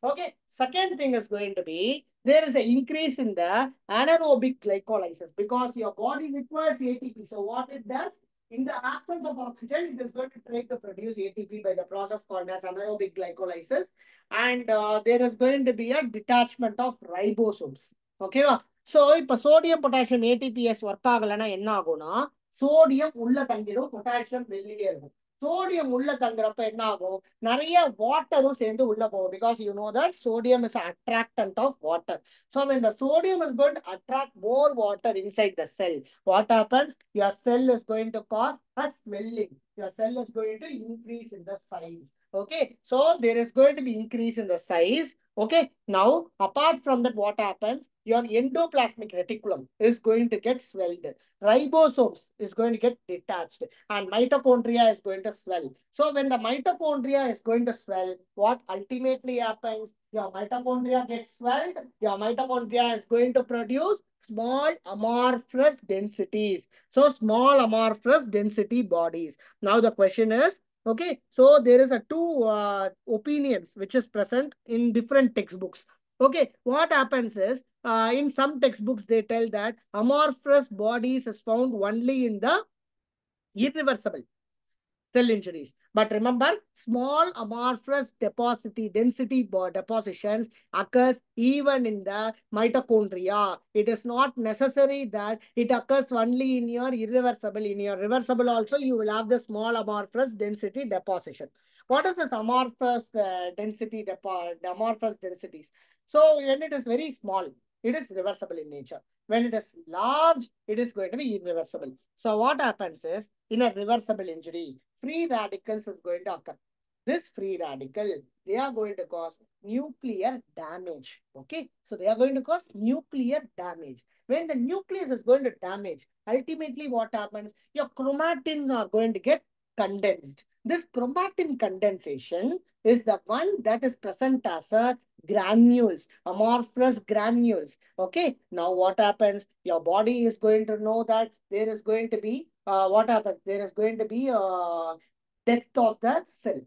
Okay, second thing is going to be there is an increase in the anaerobic glycolysis because your body requires ATP. So what it does? In the absence of oxygen, it is going to try to produce ATP by the process called as anaerobic glycolysis. And there is going to be a detachment of ribosomes. Okay. So, இப்போ sodium potassium ATPase work ஆகலைன்னா என்ன ஆகும்னா sodium உள்ள தங்கிடும், potassium வெளியே இருக்கும். Sodium உள்ள தங்குறப்ப என்ன ஆகும்? நிறைய வாட்டரும் சேர்ந்து உள்ள போகும் because you know that sodium is an attractant of water. So when the sodium is going to attract more water inside the cell, what happens? Your cell is going to cause a swelling. Your cell is going to increase in the size. Okay, so there is going to be increase in the size. Okay, now apart from that, what happens? Your endoplasmic reticulum is going to get swelled. Ribosomes is going to get detached and mitochondria is going to swell. So when the mitochondria is going to swell, what ultimately happens? Your mitochondria gets swelled. Your mitochondria is going to produce small amorphous densities. So small amorphous density bodies. Now the question is, okay, so there is a two opinions which is present in different textbooks. Okay, what happens is in some textbooks they tell that amorphous bodies is found only in the irreversible. cell injuries. But remember, small amorphous density depositions occurs even in the mitochondria. It is not necessary that it occurs only in your irreversible. In your reversible also, you will have the small amorphous density deposition. What is this amorphous amorphous densities? So when it is very small, it is reversible in nature. When it is large, it is going to be irreversible. So what happens is, in a reversible injury, free radicals is going to occur. This free radical, they are going to cause nuclear damage. Okay, so they are going to cause nuclear damage. When the nucleus is going to damage, ultimately what happens? Your chromatins are going to get condensed. This chromatin condensation is the one that is present as a granules, amorphous granules. Okay, now what happens? Your body is going to know that there is going to be what happens? There is going to be death of the cell.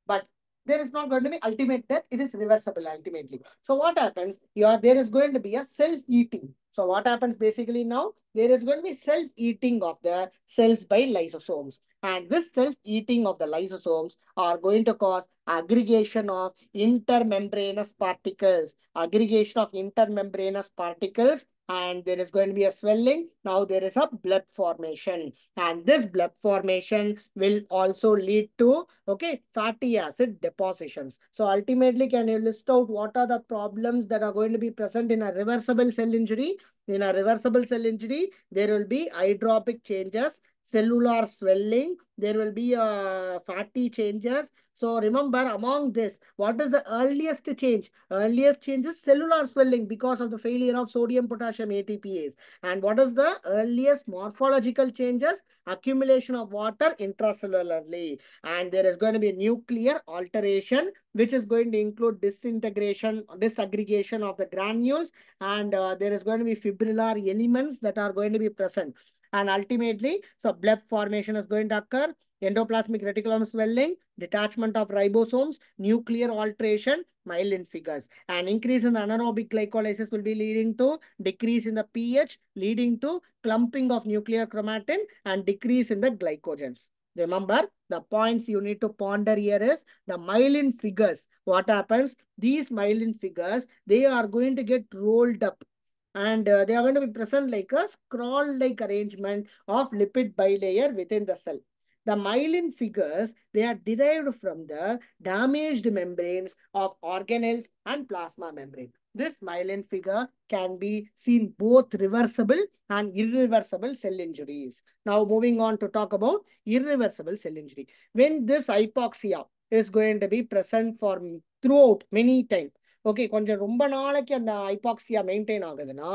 But there is not going to be ultimate death. It is reversible ultimately. So what happens? There is going to be a self-eating. So what happens basically now? There is going to be self-eating of the cells by lysosomes. And this self-eating of the lysosomes are going to cause aggregation of intermembranous particles. Aggregation of intermembranous particles, and there is going to be a swelling. Now there is a blood formation, and this blood formation will also lead to, okay, fatty acid depositions. So ultimately, can you list out what are the problems that are going to be present in a reversible cell injury? In a reversible cell injury, there will be hydropic changes, cellular swelling, there will be fatty changes. So remember, among this, what is the earliest change? Earliest change is cellular swelling because of the failure of sodium potassium ATPase. And what is the earliest morphological changes? Accumulation of water intracellularly. And there is going to be nuclear alteration, which is going to include disintegration, disaggregation of the granules, and there is going to be fibrillar elements that are going to be present. And ultimately, so blood formation is going to occur, endoplasmic reticulum swelling, detachment of ribosomes, nuclear alteration, myelin figures. And increase in the anaerobic glycolysis will be leading to decrease in the pH, leading to clumping of nuclear chromatin and decrease in the glycogens. Remember, the points you need to ponder here is the myelin figures. What happens? These myelin figures, they are going to get rolled up, and they are going to be present like a scroll-like arrangement of lipid bilayer within the cell. The myelin figures, they are derived from the damaged membranes of organelles and plasma membrane. This myelin figure can be seen both reversible and irreversible cell injuries. Now moving on to talk about irreversible cell injury. When this hypoxia is going to be present for throughout many times, okay, கொஞ்சம் ரொம்ப நாளைக்கு அந்த hypoxia maintain ஆகுதுன்னா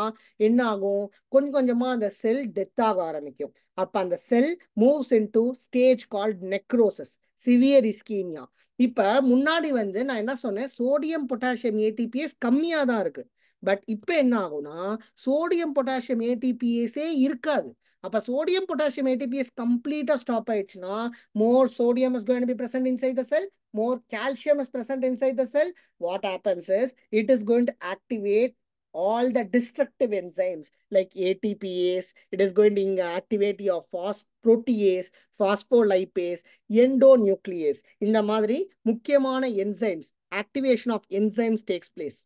என்ன ஆகும்? கொஞ்சம் கொஞ்சமா அந்த செல் டெத் ஆக ஆரம்பிக்கும். அப்ப அந்த cell moves into stage called necrosis, severe ischemia. இப்ப முன்னாடி நான் என்ன சொன்னேன்? சோடியம் பொட்டாசியம் ஏடிபிஎஸ் கம்மியா தான் இருக்கு. பட் இப்ப என்ன ஆகும்னா, சோடியம் பொட்டாசியம் ஏடிபிஎஸே இருக்காது. அப்ப சோடியம் பொட்டாசியம் ஏடிபிஎஸ் கம்ப்ளீட்டா ஸ்டாப் ஆயிடுச்சுன்னா, more sodium is going to be present inside the cell, more calcium is present inside the cell. What happens is, it is going to activate all the destructive enzymes like ATPase. It is going to activate your protease, phospholipase, endonuclease. இந்த மாதிரி முக்கியமான enzymes, activation of enzymes takes place.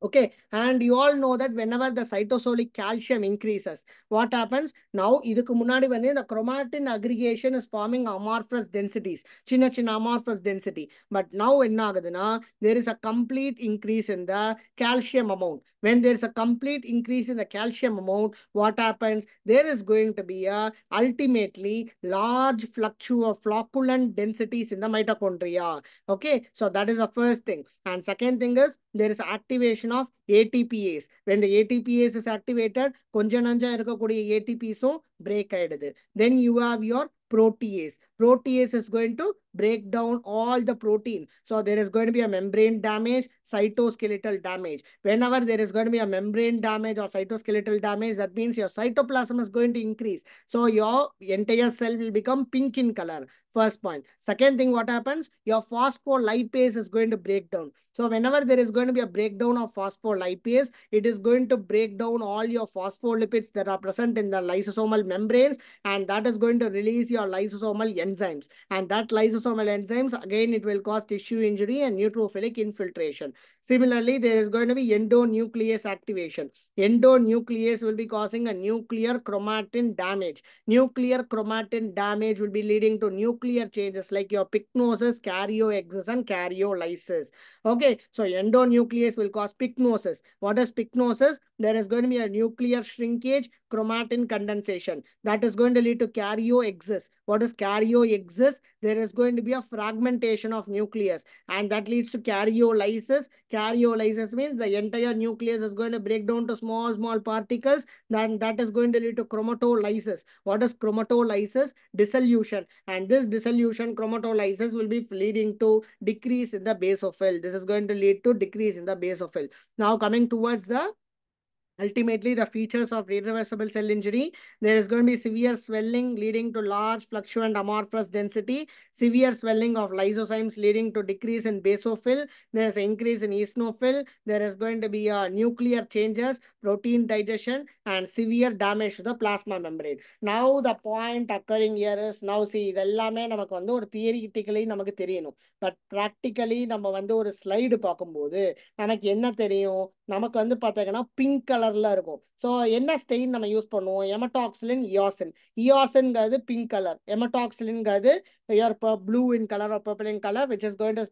Okay, and you all know that whenever the cytosolic calcium increases, what happens? Now, இதுக்கு முன்னாடி the chromatin aggregation is forming amorphous densities, சின்ன amorphous density. But now என்ன ஆகுதுன்னா, there is a complete increase in the calcium amount. When there is a complete increase in the calcium amount, what happens? There is going to be a ultimately large flocculent densities in the mitochondria. Okay, so that is the first thing. And second thing is, there is activation of ATPase. When the ATPase is activated, கொஞ்சம் நஞ்சா இருக்கக்கூடிய ATPஸும் break ஆயிடுது. Then you have your protease. Protease is going to break down all the protein. So there is going to be a membrane damage, cytoskeletal damage. Whenever there is going to be a membrane damage or cytoskeletal damage, that means your cytoplasm is going to increase. So your entire cell will become pink in color. First point. Second thing, what happens? Your phospholipase is going to break down. So whenever there is going to be a breakdown of phospholipase, it is going to break down all your phospholipids that are present in the lysosomal membranes, and that is going to release your lysosomal enzymes. And that lysosomal enzymes, again, it will cause tissue injury and neutrophilic infiltration. Similarly, there is going to be endonuclease activation. Endonuclease will be causing a nuclear chromatin damage. Nuclear chromatin damage will be leading to nuclear changes like your pycnosis, karyoexis, and karyolysis. Okay, so endonuclease will cause pycnosis. What is pycnosis? There is going to be a nuclear shrinkage, chromatin condensation. That is going to lead to karyoexis. What is karyoexis? There is going to be a fragmentation of nucleus, and that leads to karyolysis. Karyolysis means the entire nucleus is going to break down to small particles. Then that is going to lead to chromatolysis. What is chromatolysis? Dissolution. And this dissolution, chromatolysis, will be leading to decrease in the basophil. This is going to lead to decrease in the basophil. Now coming towards the ultimately, the features of irreversible cell injury, there is going to be severe swelling leading to large fluctuant amorphous density, severe swelling of lysozymes leading to decrease in basophil, there is an increase in eosinophil, there is going to be nuclear changes, protein digestion, and severe damage to the plasma membrane. Now, the point occurring here is, now see, இதெல்லாமே நமக்கு வந்து ஒரு theoretically நமக்கு தெரியணும். But practically நம்ம வந்து ஒரு slide பார்க்கும்போது நமக்கு என்ன தெரியும்? நமக்கு வந்து பார்த்தீங்கன்னா பிங்க் கலர்ல இருக்கும். ஸோ என்ன ஸ்டெயின் நம்ம யூஸ் பண்ணுவோம்? Hematoxylin eosin. இயாசின்ங்கிறது பிங்க் கலர், எமடாக்சிலின்ங்கிறது blue in color or purple in color, which is going to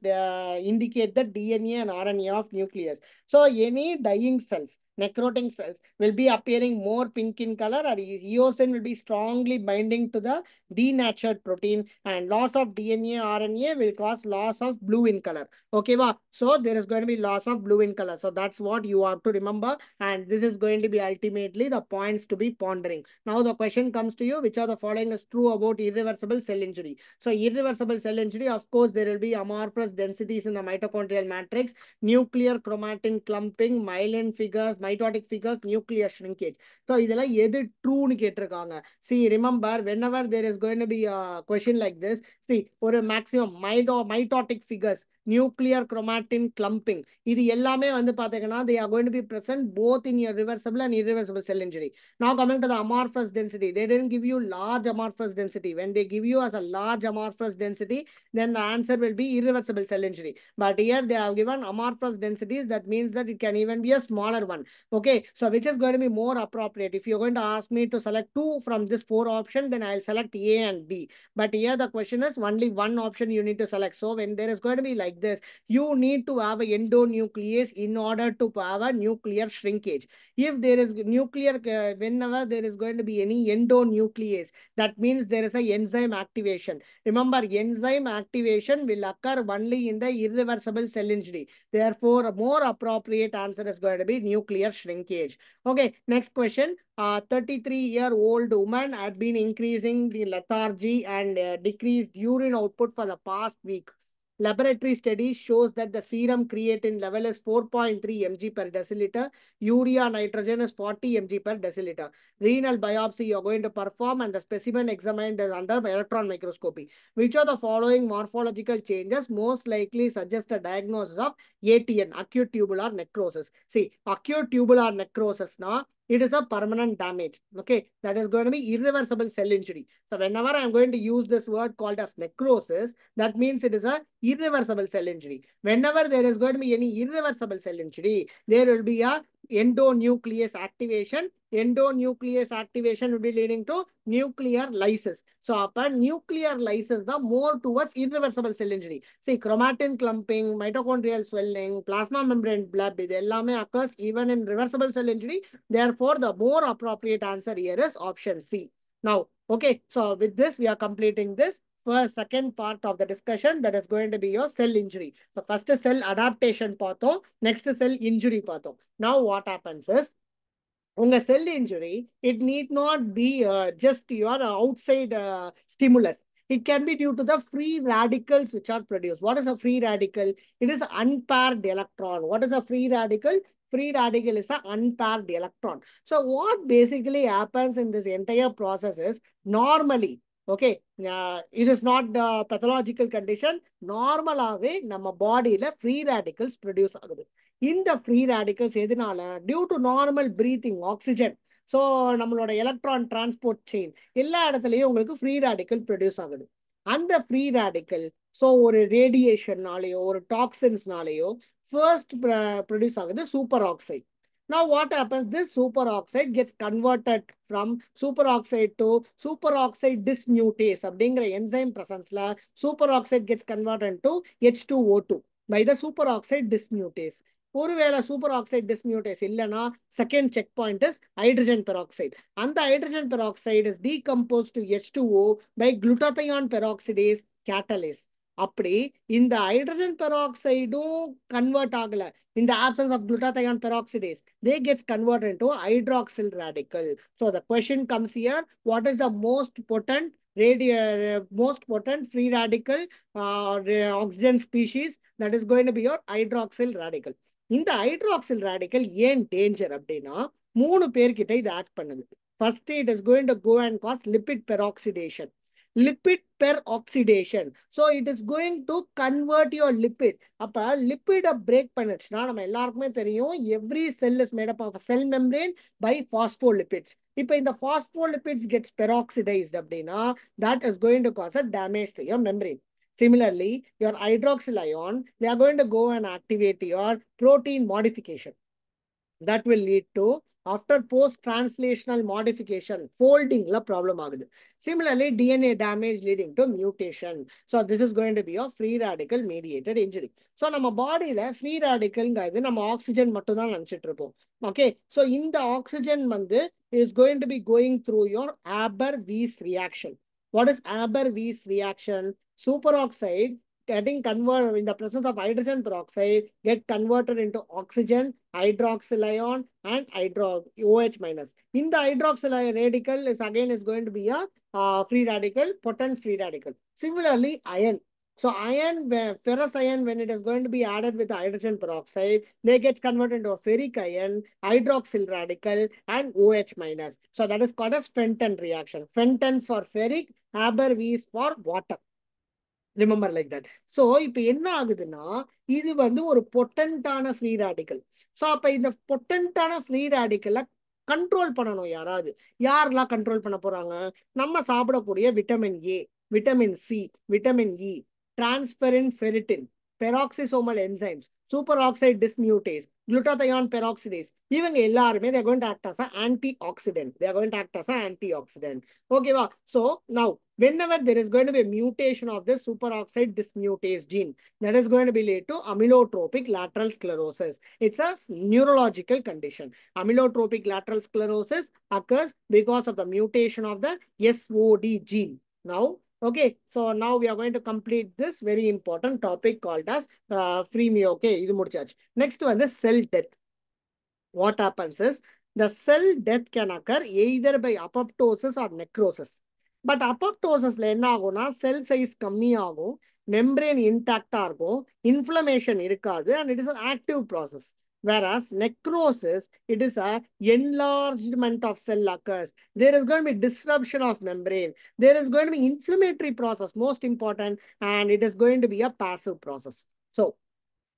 indicate the DNA and RNA of nucleus. So any dying cells, necrotic cells, will be appearing more pink in color, or eosin will be strongly binding to the denatured protein, and loss of DNA RNA will cause loss of blue in color. Okay, wow. So there is going to be loss of blue in color. So that's what you have to remember, and this is going to be ultimately the points to be pondering. Now the question comes to you: which of the following is true about irreversible cell injury? So irreversible cell injury, of course, there will be amorphous densities in the mitochondrial matrix, nuclear chromatin clumping, myelin figures, mitotic figures, nuclear shrinkage. So இதெல்லாம் எது ட்ரூன்னு கேட்டிருக்காங்க. See, remember, whenever there is going to be a question like this, see, ஒரு maximum mitotic figures, nuclear chromatin clumping, இது எல்லாமே வந்து பார்த்தீங்கன்னா they are going to be present both in your reversible and irreversible cell injury. Now coming to the amorphous density, they didn't give you large amorphous density. When they give you as a large amorphous density, then the answer will be irreversible cell injury. But here they have given amorphous densities. That means that it can even be a smaller one. Okay, so which is going to be more appropriate? If you're going to ask me to select two from this four option, then I'll select A and B. But here the question is only one option you need to select. So when there is going to be like this, you need to have an endonuclease in order to have a nuclear shrinkage. If there is nuclear, whenever there is going to be any endonuclease, that means there is a enzyme activation. Remember, enzyme activation will occur only in the irreversible cell injury. Therefore, a more appropriate answer is going to be nuclear shrinkage. Okay, next question. 33-year-old woman had been increasing the lethargy and decreased urine output for the past week. Laboratory study shows that the serum creatine level is 4.3 mg per deciliter. Urea nitrogen is 40 mg per deciliter. Renal biopsy you are going to perform and the specimen examined is under electron microscopy. Which of the following morphological changes most likely suggest a diagnosis of ATN, acute tubular necrosis? See, acute tubular necrosis now, it is a permanent damage. Okay, that is going to be irreversible cell injury. So whenever I am going to use this word called as necrosis, that means it is a irreversible cell injury. Whenever there is going to be any irreversible cell injury, there will be a endonuclease activation. Endonuclease activation will be leading to nuclear lysis. So upon nuclear lysis, the more towards irreversible cell injury. See, chromatin clumping, mitochondrial swelling, plasma membrane bleb, it எல்லாமே occurs even in reversible cell injury. Therefore, the more appropriate answer here is option C. Now, okay, so with this, we are completing this first second part of the discussion, that is going to be your cell injury. So first cell adaptation பார்த்தோம், next cell injury பார்த்தோம். Now what happens is, unga cell injury, it need not be just your outside stimulus. It can be due to the free radicals which are produced. What is a free radical? It is unpaired electron. What is a free radical? Free radical is an unpaired electron. So what basically happens in this entire process is, normally, okay, it is not the pathological condition. Normally, நம்ம பாடியில free radicals produce ஆகுது. இந்த free radicals எதனால? Due to normal breathing, oxygen. So நம்மளோட electron transport chain எல்லா இடத்துலயும் உங்களுக்கு free radical produce ஆகுது. அந்த ஃப்ரீ ரேடிக்கல் ஸோ ஒரு ரேடியேஷன்னாலேயோ ஒரு டாக்ஸின்ஸ்னாலேயோ ஃபர்ஸ்ட் ப்ரொடியூஸ் ஆகுது super oxide. Now what happens? This superoxide gets converted from superoxide to superoxide dismutase. அப்படிங்கிற enzyme presenceல superoxide gets converted to H2O2 by the superoxide dismutase. ஒருவேளை superoxide dismutase இல்லைன்னா second checkpoint is hydrogen peroxide. அந்த hydrogen peroxide is decompose to H2O by glutathione peroxidase catalase. அப்படி இந்த hydrogen பெராக்சைடும் convert ஆகல. In the absence of glutathione peroxidase, they gets converted into hydroxyl radical. So the question comes here: what is the most potent free radical oxygen species? That is going to be your hydroxyl radical. இந்த hydroxyl radical ஏன் danger அப்படின்னா 3 பேர்கிட்ட இது act பண்ணுது. First it is going to go and cause lipid peroxidation. lipid peroxidation. So it is going to convert your lipid. அப்ப lipid break பண்ணுச்சுன்னா நம்ம எல்லாருக்குமே தெரியும் every cell is made up of a cell membrane by phospholipids. இப்போ இந்த phospholipids gets peroxidized அப்படின்னா that is going to cause a damage to your membrane. Similarly, your hydroxyl ion, they are going to go and activate your protein modification. That will lead to after post-translational modification, folding la problem ஆகுது. Similarly, DNA damage leading to mutation. So this is going to be a free radical mediated injury. So நம்ம பாடியில free radicalங்கிறது நம்ம oxygen மட்டும் தான் நினைச்சிட்டு இருப்போம். Okay, so இந்த oxygen வந்து is going to be going through your Haber-Weiss reaction. What is Haber-Weiss reaction? Superoxide getting converted in the presence of hydrogen peroxide get converted into oxygen, hydroxyl ion and OH minus. In the hydroxyl radical is again is going to be a free radical, potent free radical. Similarly, iron. So iron, ferrous iron, when it is going to be added with hydrogen peroxide, they get converted into a ferric ion, hydroxyl radical and OH minus. So that is called as Fenton reaction. Fenton for ferric, Haber-Weiss for water. Remember like that. So இப்போ என்ன ஆகுதுன்னா இது வந்து ஒரு பொட்டன்டான free radical. So அப்போ இந்த பொட்டன்டான free ரேடிக்கலை control பண்ணணும் யாராவது. யாரெல்லாம் கண்ட்ரோல் பண்ண போறாங்க? நம்ம சாப்பிடக்கூடிய vitamin A, vitamin C, vitamin E, transferrin ferritin, peroxisomal enzymes, superoxide dismutase, glutathione peroxidase. இவங்க எல்லாருமே they are going to act as an antioxidant. They are going to act as an antioxidant. Okay, wow. So now whenever there is going to be a mutation of this superoxide dismutase gene, that is going to be lead to amylotropic lateral sclerosis. It's a neurological condition. Amylotropic lateral sclerosis occurs because of the mutation of the SOD gene. Now, okay, so now we are going to complete this very important topic called as free. Okay, idu mudichachu. Next one is cell death. What happens is the cell death can occur either by apoptosis or necrosis. But apoptosisல என்ன ஆகும்னா செல் size கம்மி ஆகும், membrane இன்டாக்டா இருக்கும், inflammation இருக்காது, and it is an active process. Whereas necrosis, it is a enlargement of cell occurs. There is going to be disruption of membrane. There is going to be inflammatory process, most important, and it is going to be a passive process. So,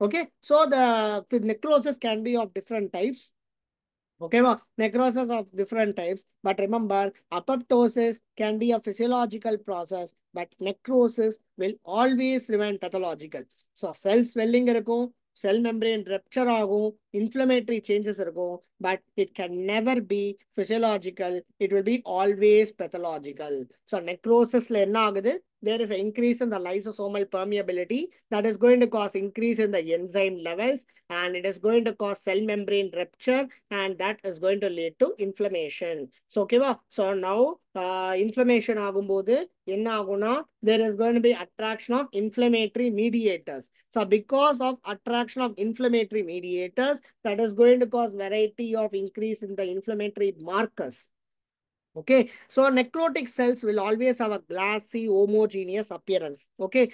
okay, so the necrosis can be of different types. Okay, well, necrosis of different types, but remember, apoptosis can be a physiological process, but necrosis will always remain pathological. So, cell swelling இருக்கும், cell membrane rupture ஆகும், inflammatory changes இருக்கும், but it can never be physiological. It will be always pathological. So, necrosisல என்ன ஆகுது? There is an increase in the lysosomal permeability that is going to cause increase in the enzyme levels, and it is going to cause cell membrane rupture, and that is going to lead to inflammation. So, okay, so now inflammation ஆகும்போது என்ன ஆகும்னா there is going to be attraction of inflammatory mediators. So, because of attraction of inflammatory mediators, that is going to cause variety of increase in the inflammatory markers. Okay, so necrotic cells will always have a glassy, homogeneous appearance. Okay,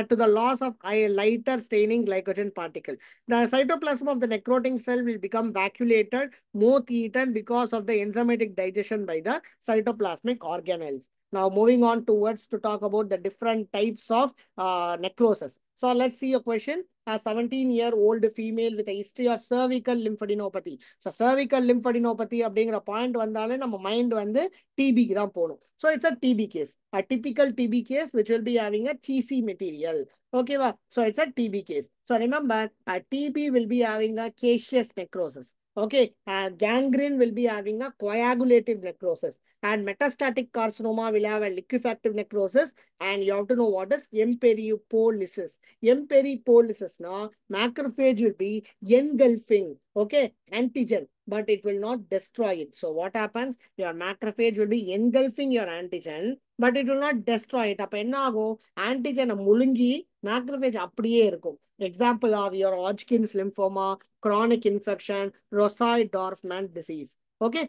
to the loss of lighter staining glycogen particle. The cytoplasm of the necrotic cell will become vacuolated, moth-eaten because of the enzymatic digestion by the cytoplasmic organelles. Now, moving on towards to talk about the different types of necrosis. So let's see a question. A 17-year-old female with a history of cervical lymphadenopathy. So cervical lymphadenopathy அப்படிங்கிற point வந்தாலே நம்ம mind வந்து டிபிக்கு தான் போகணும். So it's a TB case. A typical TB case which will be having a cheesy material. Okay, va? So it's a TB case. So remember, a TB will be having a caseous necrosis. Okay, gangrene will be having a coagulative necrosis. And metastatic carcinoma will have a liquefactive necrosis. And you have to know what is emperipolysis. Emperipolysis, now, macrophage will be engulfing, okay, antigen, but it will not destroy it. So what happens? Your macrophage will be engulfing your antigen, but it will not destroy it. அப்ப என்ன ஆகும்? Antigen முழுங்கி macrophage அப்படியே இருக்கும். Example of your Hodgkin's lymphoma, chronic infection, Rosai Dorfman disease. Okay.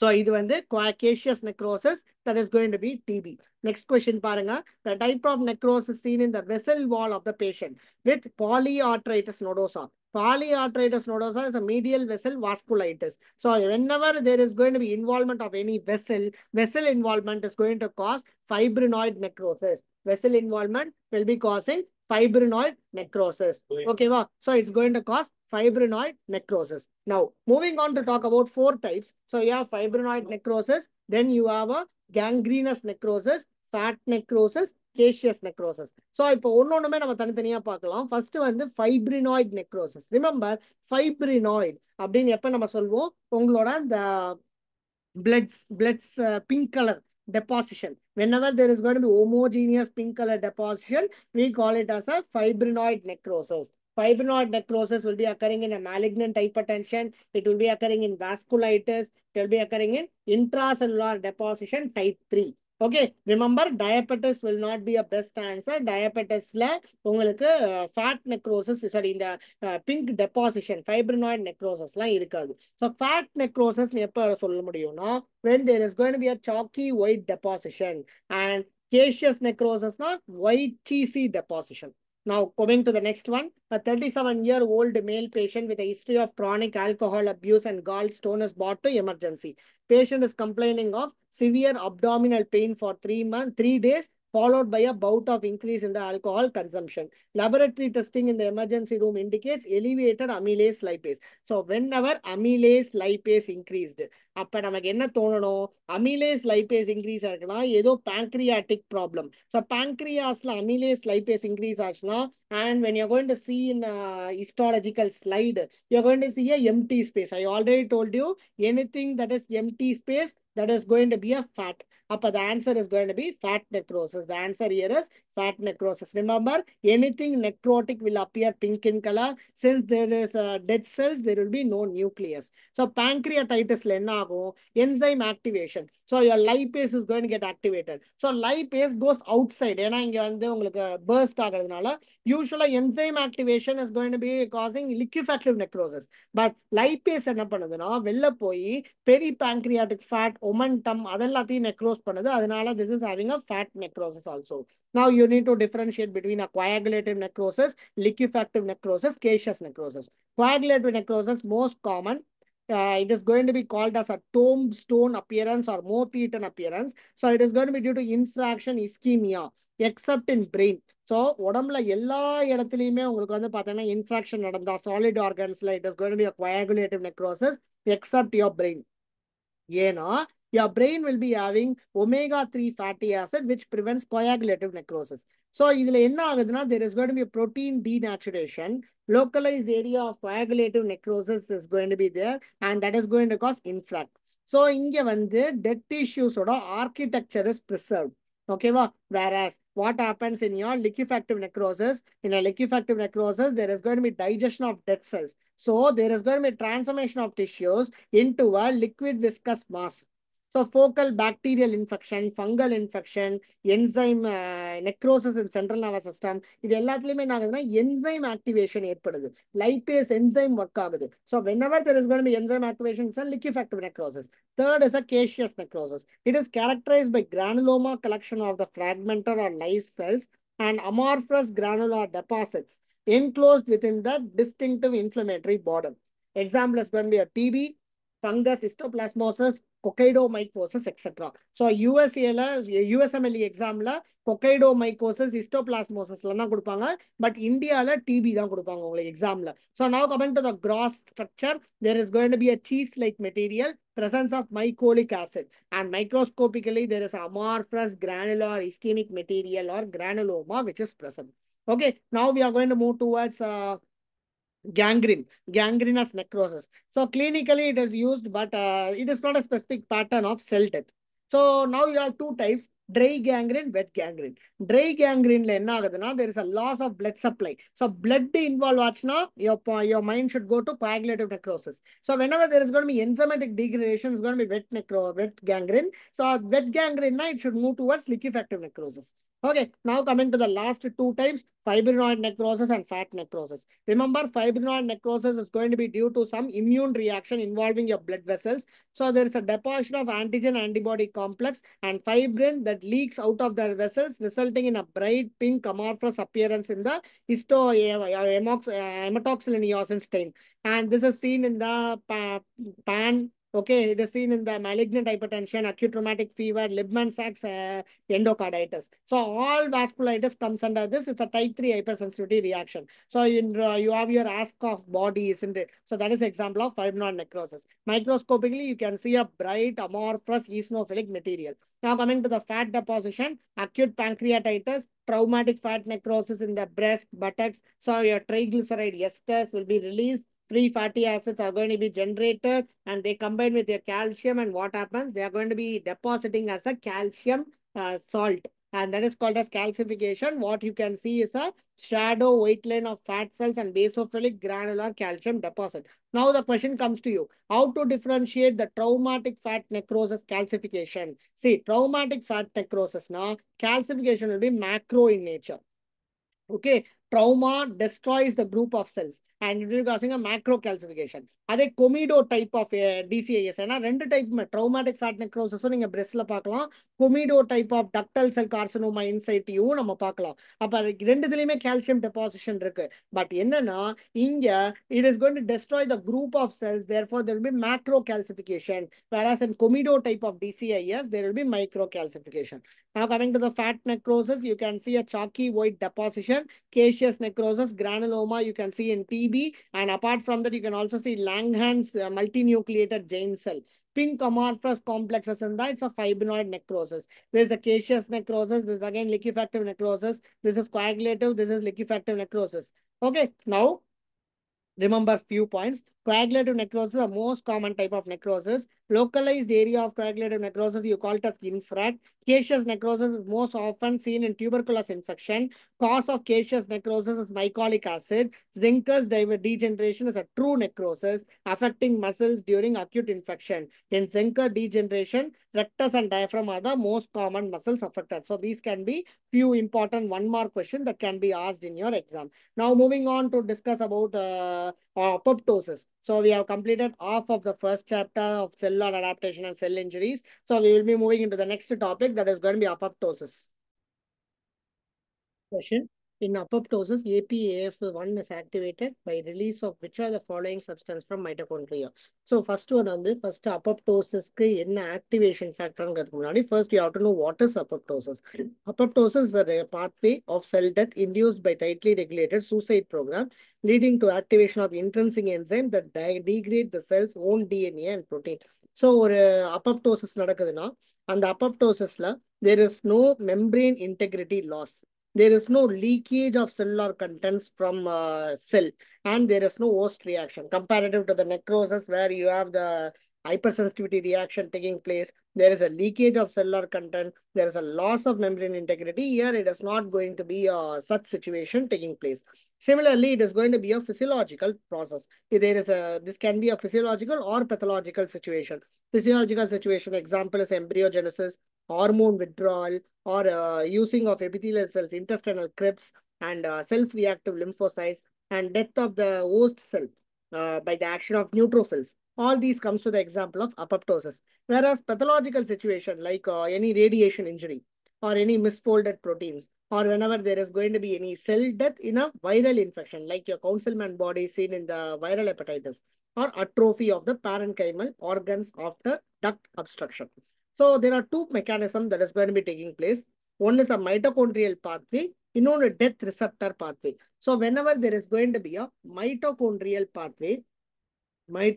So, இது வந்து caseous necrosis, that is going to be TB. Next question பாருங்க. The type of necrosis seen in the vessel wall of the patient with polyarteritis nodosa. Polyarteritis nodosa is a medial vessel vasculitis. So, whenever there is going to be involvement of any vessel involvement is going to cause fibrinoid necrosis. Vessel involvement will be causing fibrinoid necrosis. Okay, wow. So it's going to cause fibrinoid necrosis. Now, moving on to talk about 4 types. So you have fibrinoid necrosis, then you have a gangrenous necrosis, fat necrosis, caseous necrosis. So இப்போ ஒன்னொண்ணுமே நம்ம தனித்தனியா பார்க்கலாம். First வந்து fibrinoid necrosis. Remember, fibrinoid அப்படின்னு எப்ப நம்ம சொல்வோம்? உங்களோட அந்த blood's pink color deposition. Whenever there is going to be homogeneous pink color deposition, we call it as a fibrinoid necrosis. Fibrinoid necrosis will be occurring in a malignant hypertension. It will be occurring in vasculitis. It will be occurring in intracellular deposition type 3. Okay, remember, diabetes will not be a best answer. Diabetes la உங்களுக்கு fat necrosis, sorry, இந்த pink deposition, fibrinoid necrosis la இருக்காது. So fat necrosis எப்ப சொல்ல முடியும்னா when there is going to be a chalky white deposition, and caseous necrosis na white cheesy deposition. Now, coming to the next one, a 37-year-old male patient with a history of chronic alcohol abuse and gallstone is brought to emergency. Patient is complaining of severe abdominal pain for 3 days, followed by a bout of increase in the alcohol consumption. Laboratory testing in the emergency room indicates elevated amylase lipase. So, whenever amylase lipase increased, அப்ப நமக்கு என்ன தோணணும்? amylase lipase increase ஆகுனா ஏதோ pancreatic problem. So pancreasல amylase lipase increase ஆச்சுனா, and when you're going to see in histological slide, you're going to see a empty space. I already told you, anything that is empty space, that is going to be a fat. Appa the answer is going to be fat necrosis. The answer here is fat necrosis. Remember, anything necrotic will appear pink in color. Since there is dead cells, there will be no nucleus. So pancreatitis lenna enzyme activation. So your lipase is going to get activated. So lipase goes outside. Burst usually enzyme activation is going to be causing liquefactive necrosis. But lipase enna panaduna vella poi peripancreatic fat omentum adellathiyum necrose panadhu. Adanala this is having a fat necrosis also. Now you need to differentiate between a coagulative necrosis, liquefactive necrosis, caseous necrosis. Coagulative necrosis most common. It is going to be called as a tombstone appearance or moth-eaten appearance. So it is going to be due to infraction, ischemia, except in brain. So உடம்புல எல்லா இடத்துலயுமே உங்களுக்கு வந்து பார்த்தீங்கன்னா infarction நடந்தா solid ஆர்கன்ஸ்ல it is going to be a coagulative necrosis except your brain. ஏன்னா your brain will be having omega-3 fatty acid which prevents coagulative necrosis. So இதுல என்ன ஆகுதுன்னா there is going to be a protein denaturation. Localized area of coagulative necrosis is going to be there, and that is going to cause infract. So இங்க வந்து dead tissues ஓட architecture is preserved. Okay, whereas what happens in your liquefactive necrosis, in a liquefactive necrosis, there is going to be digestion of dead cells. So there is going to be transformation of tissues into a liquid viscous mass. So focal bacterial infection, fungal infection, enzyme necrosis in central nervous system, இது எல்லாத்துலயுமே நாங்க enzyme activation ஏற்படுது. Lipase enzyme work ஆகுது. So whenever there is going to be enzyme activation, it's a liquefactive necrosis. Third is a caseous necrosis. It is characterized by granuloma collection of the fragmented or lyse cells and amorphous granular deposits enclosed within the distinctive inflammatory border. Example is going to be a TB, fungus, histoplasmosis, coccidomycosis, etc. So USMLE examல coccidomycosis, histoplasmosis தான் கொடுப்பாங்க. But Indiaல TB தான் கொடுப்பாங்க உங்களுக்கு examல. So now coming to the gross structure, there is going to be a cheese-like material, presence of mycolic acid, and microscopically there is amorphous granular ischemic material or granuloma which is present. Okay, now we are going to move towards gangrenous necrosis. So clinically it is used, but it is not a specific pattern of cell death. So now you have two types: dry gangrene, wet gangrene. Dry gangrene la enna aguduna, there is a loss of blood supply. So blood involved aachna, your mind should go to coagulative necrosis. So whenever there is going to be enzymatic degradation, it's going to be wet gangrene. So wet gangrene na, it should move towards liquefactive necrosis. Okay, now coming to the last two types, fibrinoid necrosis and fat necrosis. Remember, fibrinoid necrosis is going to be due to some immune reaction involving your blood vessels. So there is a deposition of antigen-antibody complex and fibrin that leaks out of the vessels, resulting in a bright pink amorphous appearance in the hematoxylin eosin stain. And this is seen in the pan. Okay, it is seen in the malignant hypertension, acute rheumatic fever, Libman-Sachs endocarditis. So all vasculitis comes under this. It's a type 3 hypersensitivity reaction. So you have your ask of body, isn't it? So that is example of fibrinoid necrosis. Microscopically, you can see a bright amorphous eosinophilic material. Now coming to the fat deposition, acute pancreatitis, traumatic fat necrosis in the breast, buttocks. So your triglyceride esters will be released. Free fatty acids are going to be generated and they combine with your calcium, and what happens? They are going to be depositing as a calcium salt, and that is called as calcification. What you can see is a shadow white line of fat cells and basophilic granular calcium deposit. Now the question comes to you: how to differentiate the traumatic fat necrosis calcification? See, traumatic fat necrosis now, calcification will be macro in nature. Okay, trauma destroys the group of cells and it will causing a macro calcification. அதே கொமிடோ type of டிசிஐஎஸ், ஏன்னா ரெண்டு type ட்ரaumatic fat necrosis நீங்க பிரெஸ்ட்ல பார்க்கலாம், comedo type of ductal cell carcinoma இன்சைட்டியும் நம்ம பார்க்கலாம். அப்ப ரெண்டுத்துலயுமே கால்சியம் டெபாசிஷன் இருக்கு. பட் என்னன்னா இங்க it is going to destroy the group of cells, therefore there will be macro calcification, whereas in comido type of DCIS there will be micro calcification. Now coming to the fat necrosis, you can see a chalky white deposition, caseous necrosis, granuloma you can see in TB, and apart from that you can also see Langerhans multinucleated giant cell. Pink amorphous complexes in that, it's a fibrinoid necrosis. There is a caseous necrosis, this is again liquefactive necrosis, this is coagulative, this is liquefactive necrosis. Okay, now remember few points. Coagulative necrosis is the most common type of necrosis. Localized area of coagulative necrosis, you call it as infract. Caseous necrosis is most often seen in tuberculous infection. Cause of caseous necrosis is mycolic acid. Zinker's degeneration is a true necrosis affecting muscles during acute infection. In Zinker degeneration, rectus and diaphragm are the most common muscles affected. So these can be few important one mark question that can be asked in your exam. Now moving on to discuss about apoptosis. So we have completed half of the first chapter of cellular adaptation and cell injuries. So we will be moving into the next topic, that is going to be apoptosis. Question: in apoptosis, APAF1 is activated by release of which are the following substance from mitochondria? So first one on the first apoptosis in activation factor. First you have to know what is apoptosis. Apoptosis is a pathway of cell death induced by tightly regulated suicide program, leading to activation of intrinsic enzyme that degrade the cell's own DNA and protein. So ஒரு apoptosis நடக்குதுன்னா அந்த apoptosisல there is no membrane integrity loss. There is no leakage of cellular contents from cell, and there is no host reaction. Comparative to the necrosis where you have the hypersensitivity reaction taking place, there is a leakage of cellular content, there is a loss of membrane integrity. Here it is not going to be such situation taking place. Similarly, it is going to be a physiological process. This can be a physiological or pathological situation. Physiological situation example is embryogenesis, hormone withdrawal, or using of epithelial cells, intestinal crypts, and self-reactive lymphocytes, and death of the host cell by the action of neutrophils. All these comes to the example of apoptosis. Whereas pathological situation like any radiation injury or any misfolded proteins, or whenever there is going to be any cell death in a viral infection, like your Councilman body seen in the viral hepatitis. or atrophy of the parenchymal organs after duct obstruction. So there are two mechanisms that is going to be taking place. One is a mitochondrial pathway, a death receptor pathway. So whenever there is going to be a mitochondrial pathway, we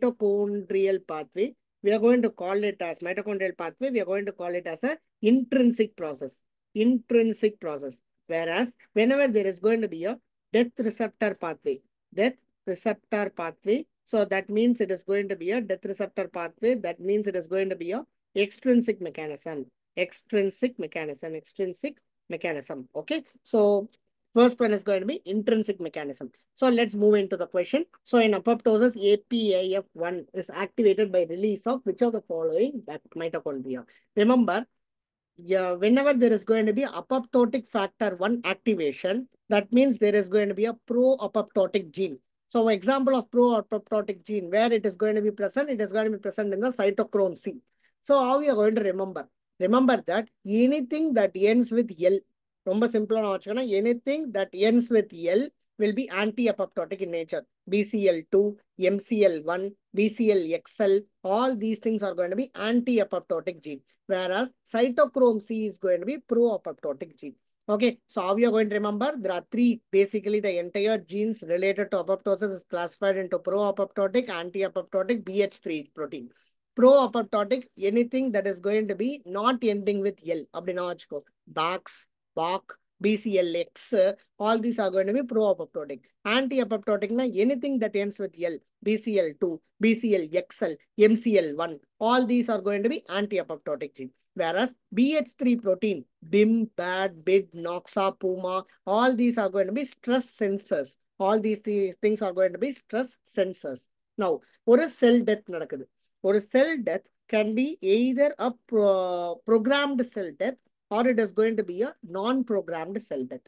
are going to call it as mitochondrial pathway. We are going to call it as a intrinsic process. Intrinsic process. Whereas whenever there is going to be a death receptor pathway, death receptor pathway. So that means it is going to be a death receptor pathway. That means it is going to be a extrinsic mechanism. Extrinsic mechanism. Extrinsic mechanism. Okay. So first one is going to be intrinsic mechanism. So let's move into the question. So in apoptosis, APAF1 is activated by release of which of the following mitochondria? Remember, yeah, whenever there is going to be apoptotic factor 1 activation, that means there is going to be a pro-apoptotic gene. So example of pro-apoptotic gene, where it is going to be present, it is going to be present in the cytochrome C. So how we are going to remember? Remember that anything that ends with L, ரொம்ப simple anything that ends with L will be anti-apoptotic in nature. BCL2, MCL1, BCLXL, all these things are going to be anti-apoptotic gene. Whereas cytochrome C is going to be pro-apoptotic gene. Okay, so how you are going to remember? There are three. Basically, the entire genes related to apoptosis is classified into pro-apoptotic, anti-apoptotic, BH3 protein. Pro-apoptotic, anything that is going to be not ending with L. BAX, BAC, BCLX, all these are going to be pro-apoptotic. Anti-apoptotic, anything that ends with L, BCL2, BCLXL, MCL1, all these are going to be anti-apoptotic gene. Whereas BH3 protein, BIM, BAD, BID, NOXA, PUMA, all these are going to be stress sensors. All these things are going to be stress sensors. Now, what is cell death? Or cell death can be either a programmed cell death or it is going to be a non-programmed cell death.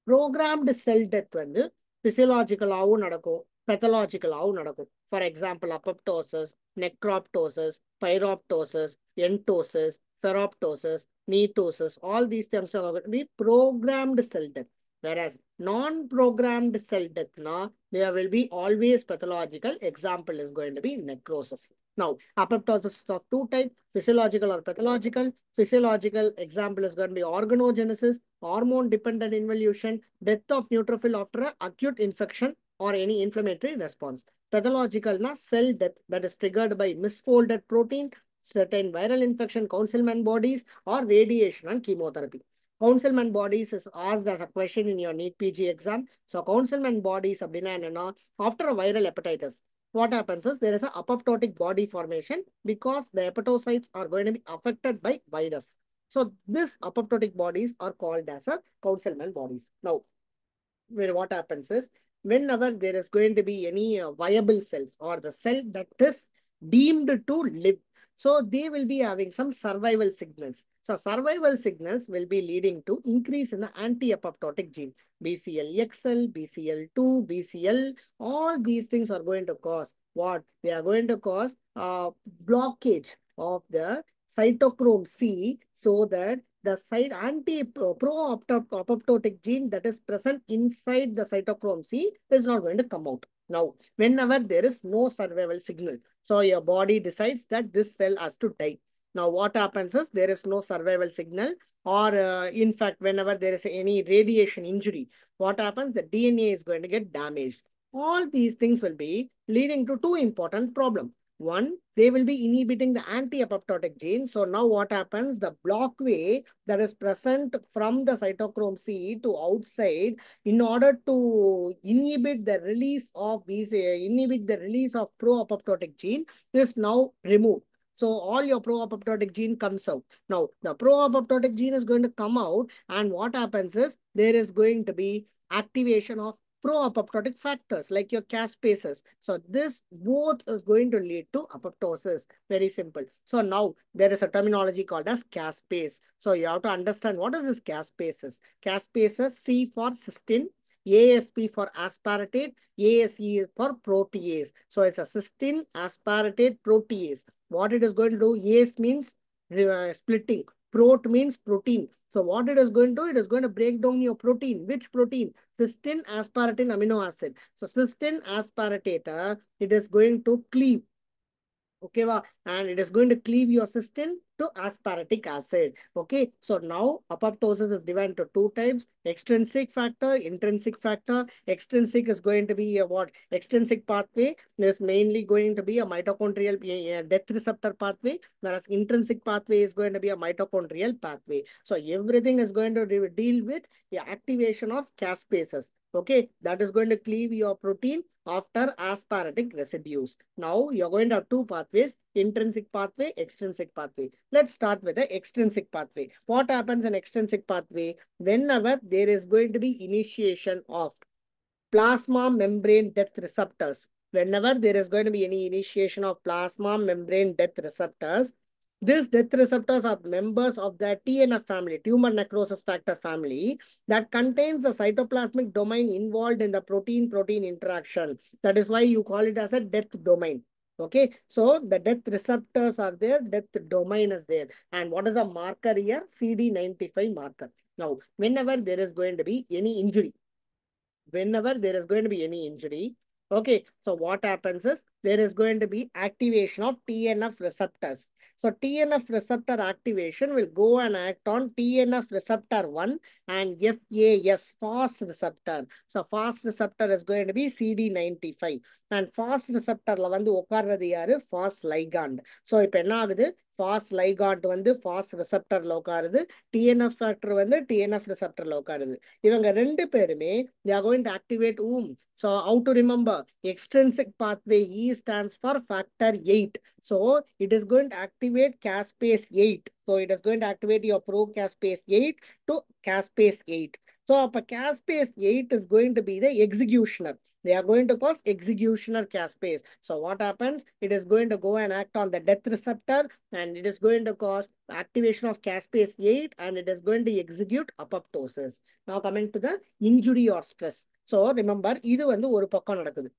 Programmed cell death வந்து physiological-ஆவும் நடக்கும், pathological-ஆவும் நடக்கும். For example, apoptosis, necroptosis, pyroptosis, entosis, ferroptosis, netosis, all these terms are going to be programmed cell death. Whereas non-programmed cell death, there will be always pathological. Example is going to be necrosis. Now, apoptosis is of two types, physiological or pathological. Physiological example is going to be organogenesis, hormone-dependent involution, death of neutrophil after acute infection or any inflammatory response. Pathological cell death that is triggered by misfolded protein, certain viral infection, Councilman bodies, or radiation and chemotherapy. Councilman bodies is asked as a question in your NEET PG exam. So Councilman bodies after a viral hepatitis, what happens is there is an apoptotic body formation because the hepatocytes are going to be affected by virus. So these apoptotic bodies are called as a Councilman bodies. Now, where what happens is whenever there is going to be any viable cells or the cell that is deemed to live, so they will be having some survival signals. So survival signals will be leading to increase in the anti-apoptotic gene. BCLXL, BCL2, BCL, all these things are going to cause what? They are going to cause blockage of the cytochrome C so that the side pro-apoptotic gene that is present inside the cytochrome C is not going to come out. Now, whenever there is no survival signal, so your body decides that this cell has to die. Now, what happens is there is no survival signal, or in fact, whenever there is any radiation injury, what happens? The DNA is going to get damaged. All these things will be leading to two important problems. One, they will be inhibiting the anti-apoptotic gene. So now what happens? The blockway that is present from the cytochrome C to outside in order to inhibit the release of these, inhibit the release of pro-apoptotic gene is now removed. So all your pro-apoptotic gene comes out. Now the pro-apoptotic gene is going to come out, and what happens is there is going to be activation of pro-apoptotic factors like your caspases. So this both is going to lead to apoptosis. Very simple. So now there is a terminology called as caspase. So you have to understand what is this caspases. Caspases, C for cysteine, ASP for aspartate, ASE for protease. So it's a cysteine aspartate protease. What it is going to do? AS means splitting. Prot means protein. So what it is going to do, it is going to break down your protein. Which protein? Cysteine, aspartate, amino acid. So cysteine, aspartate, it is going to cleave. Okay, and it is going to cleave your cysteine to aspartic acid. Okay, so now apoptosis is divided into two types: extrinsic factor, intrinsic factor. Extrinsic is going to be a what? Extrinsic pathway is mainly going to be a mitochondrial death receptor pathway, whereas intrinsic pathway is going to be a mitochondrial pathway. So everything is going to deal with the activation of caspases. Okay, that is going to cleave your protein after aspartic residues. Now you're going to have two pathways: intrinsic pathway, extrinsic pathway. Let's start with the extrinsic pathway. What happens in extrinsic pathway? Whenever there is going to be initiation of plasma membrane death receptors, whenever there is going to be any initiation of plasma membrane death receptors, these death receptors are members of the TNF family, tumor necrosis factor family, that contains the cytoplasmic domain involved in the protein-protein interaction. That is why you call it as a death domain. Okay, so the death receptors are there, death domain is there. And what is the marker here? CD95 marker. Now, whenever there is going to be any injury, okay, so what happens is there is going to be activation of TNF receptors. So TNF receptor activation will go and act on TNF receptor 1 and FAS receptor. So FAS receptor is going to be CD95. And FAS receptor la vandu உட்கார்றது யாரு? FAS ligand. So இப்போ என்ன ஆகுது? FAS ligand வந்து FAS receptor ல உட்காருது. TNF factor வந்து TNF receptor ல உட்காருது. இவங்க ரெண்டு பேருமே they are going to activate whom? So how to remember? Extrinsic pathway E stands for factor 8. So it is going to activate caspase 8. So it is going to activate your pro-caspase 8 to caspase 8. So caspase 8 is going to be the executioner. They are going to cause executioner caspase. So what happens? It is going to go and act on the death receptor, and it is going to cause activation of caspase 8, and it is going to execute apoptosis. Now coming to the injury or stress. So remember, இது வந்து ஒரு பக்கம் நடக்குது.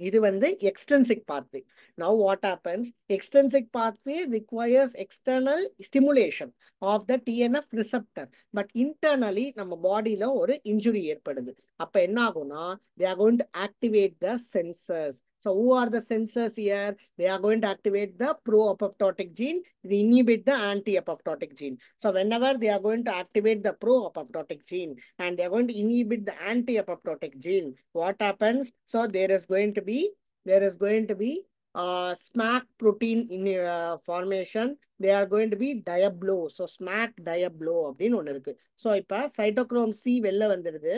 இது வந்து extrinsic pathway. Now what happens? Extrinsic pathway requires external stimulation of the TNF receptor. But internally, நம்ம பாடியில ஒரு injury ஏற்படுது. அப்ப என்ன ஆகும்னா, they are going to activate the sensors. So who are the sensors here? They are going to activate the pro-apoptotic gene. They inhibit the anti-apoptotic gene. So whenever they are going to activate the pro-apoptotic gene and they are going to inhibit the anti-apoptotic gene, what happens? So there is going to be SMAC protein in formation. They are going to be diablo. So SMAC diablo அப்படின்னு ஒன்று இருக்கு. So இப்போ cytochrome C வெளில வந்துடுது.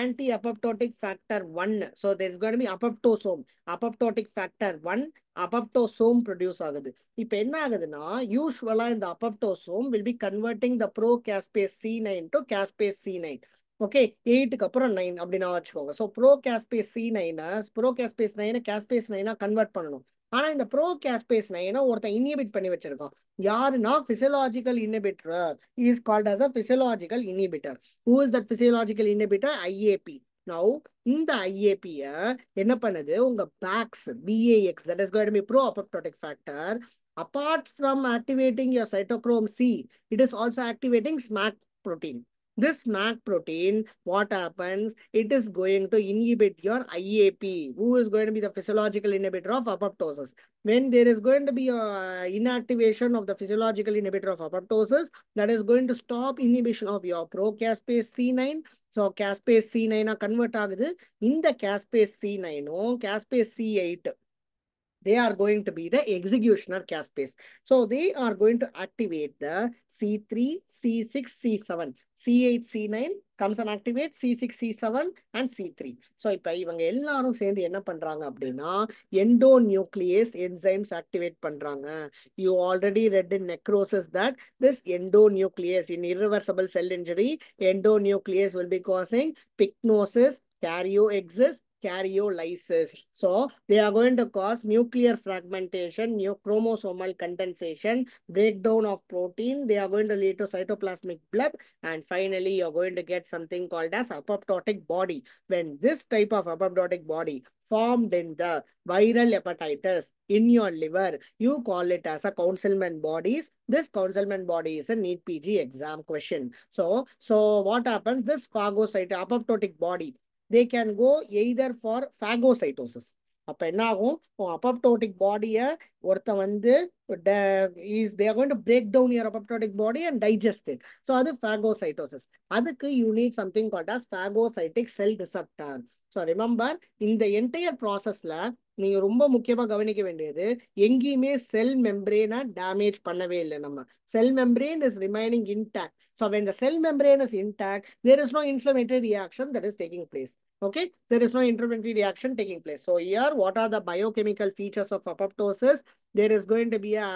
Anti-apoptotic factor 1. So there is going to be apoptosome. Apoptotic factor 1, apoptosome produce ஆகுது. இப்போ என்ன ஆகுதுன்னா, யூஸ்வலா இந்த apoptosome will be converting the pro-caspase C9 to caspase C9. Okay, 8க்கு அப்புறம் 9 அப்படின்னு வச்சுக்கோங்க. So procaspase procaspase 9 caspase 9 convert பண்ணணும். ஆனா இந்த ப்ரோகாஸ்பேஸ் 9 ஒருத்தன் இன்ஹிபிட் பண்ணி வச்சிருக்கான். யாருன்னா physiological inhibitor is called as a physiological inhibitor. Who is that physiological inhibitor? IAP. Now இந்த IAP என்ன பண்ணுது? உங்க BAX, that is going to be pro-apoptotic factor. Apart from activating your cytochrome C, it is also activating SMAC protein. This SMAC protein, what happens? It is going to inhibit your IAP, who is going to be the physiological inhibitor of apoptosis. When there is going to be inactivation of the physiological inhibitor of apoptosis, that is going to stop inhibition of your pro-caspase C9. So caspase C9 convert ஆகுது. இந்த caspase C9 caspase C8, they are going to be the executioner caspase. So they are going to activate the C3, C6, C7. C8, C9 comes and activate C6, C7 and C3. So இப்போ இவங்க எல்லாரும் சேர்ந்து என்ன பண்றாங்க அப்படின்னா, endonuclease enzymes activate பண்றாங்க. You already read in necrosis that this endonuclease in irreversible cell injury, endonuclease will be causing pycnosis, karyoexis, karyolysis. So they are going to cause nuclear fragmentation, new chromosomal condensation, breakdown of protein. They are going to lead to cytoplasmic bleb, and finally you're going to get something called as apoptotic body. When this type of apoptotic body formed in the viral hepatitis in your liver, you call it as a Councilman bodies. This Councilman body is a NEET PG exam question. So what happens? This phagocyte apoptotic body, they can go either for phagocytosis. அப்ப என்ன ஆகும்? apoptotic body-ய ஒருத்த வந்து they are going to break down your apoptotic body and digest it. So அது phagocytosis. அதுக்கு you need something called as phagocytic cell receptor. So remember, இந்த entire process-ல நீங்க ரொம்ப முக்கியமா கவனிக்க வேண்டியது, எங்கேயுமே செல் மெம்பரேனை டேமேஜ் பண்ணவே இல்லை நம்ம. Cell membrane is remaining intact. So when the cell membrane is intact, there is no inflammatory reaction that is taking place. Okay, there is no inflammatory reaction taking place. So here, what are the biochemical features of apoptosis? There is going to be a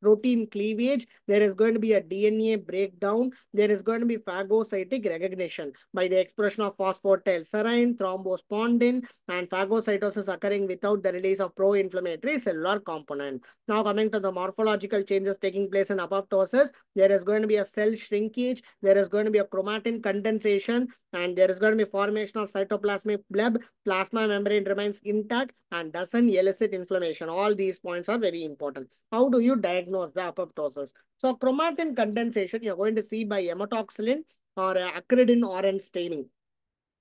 protein cleavage. There is going to be a DNA breakdown. There is going to be phagocytic recognition by the expression of phosphatidylserine, thrombospondin, and phagocytosis occurring without the release of pro-inflammatory cellular component. Now coming to the morphological changes taking place in apoptosis, there is going to be a cell shrinkage. There is going to be a chromatin condensation, and there is going to be formation of cytoplasmic bleb. Plasma membrane remains intact and doesn't elicit inflammation. All these points are very important. How do you diagnose the apoptosis? So chromatin condensation, you're going to see by hematoxylin or acridin orange staining.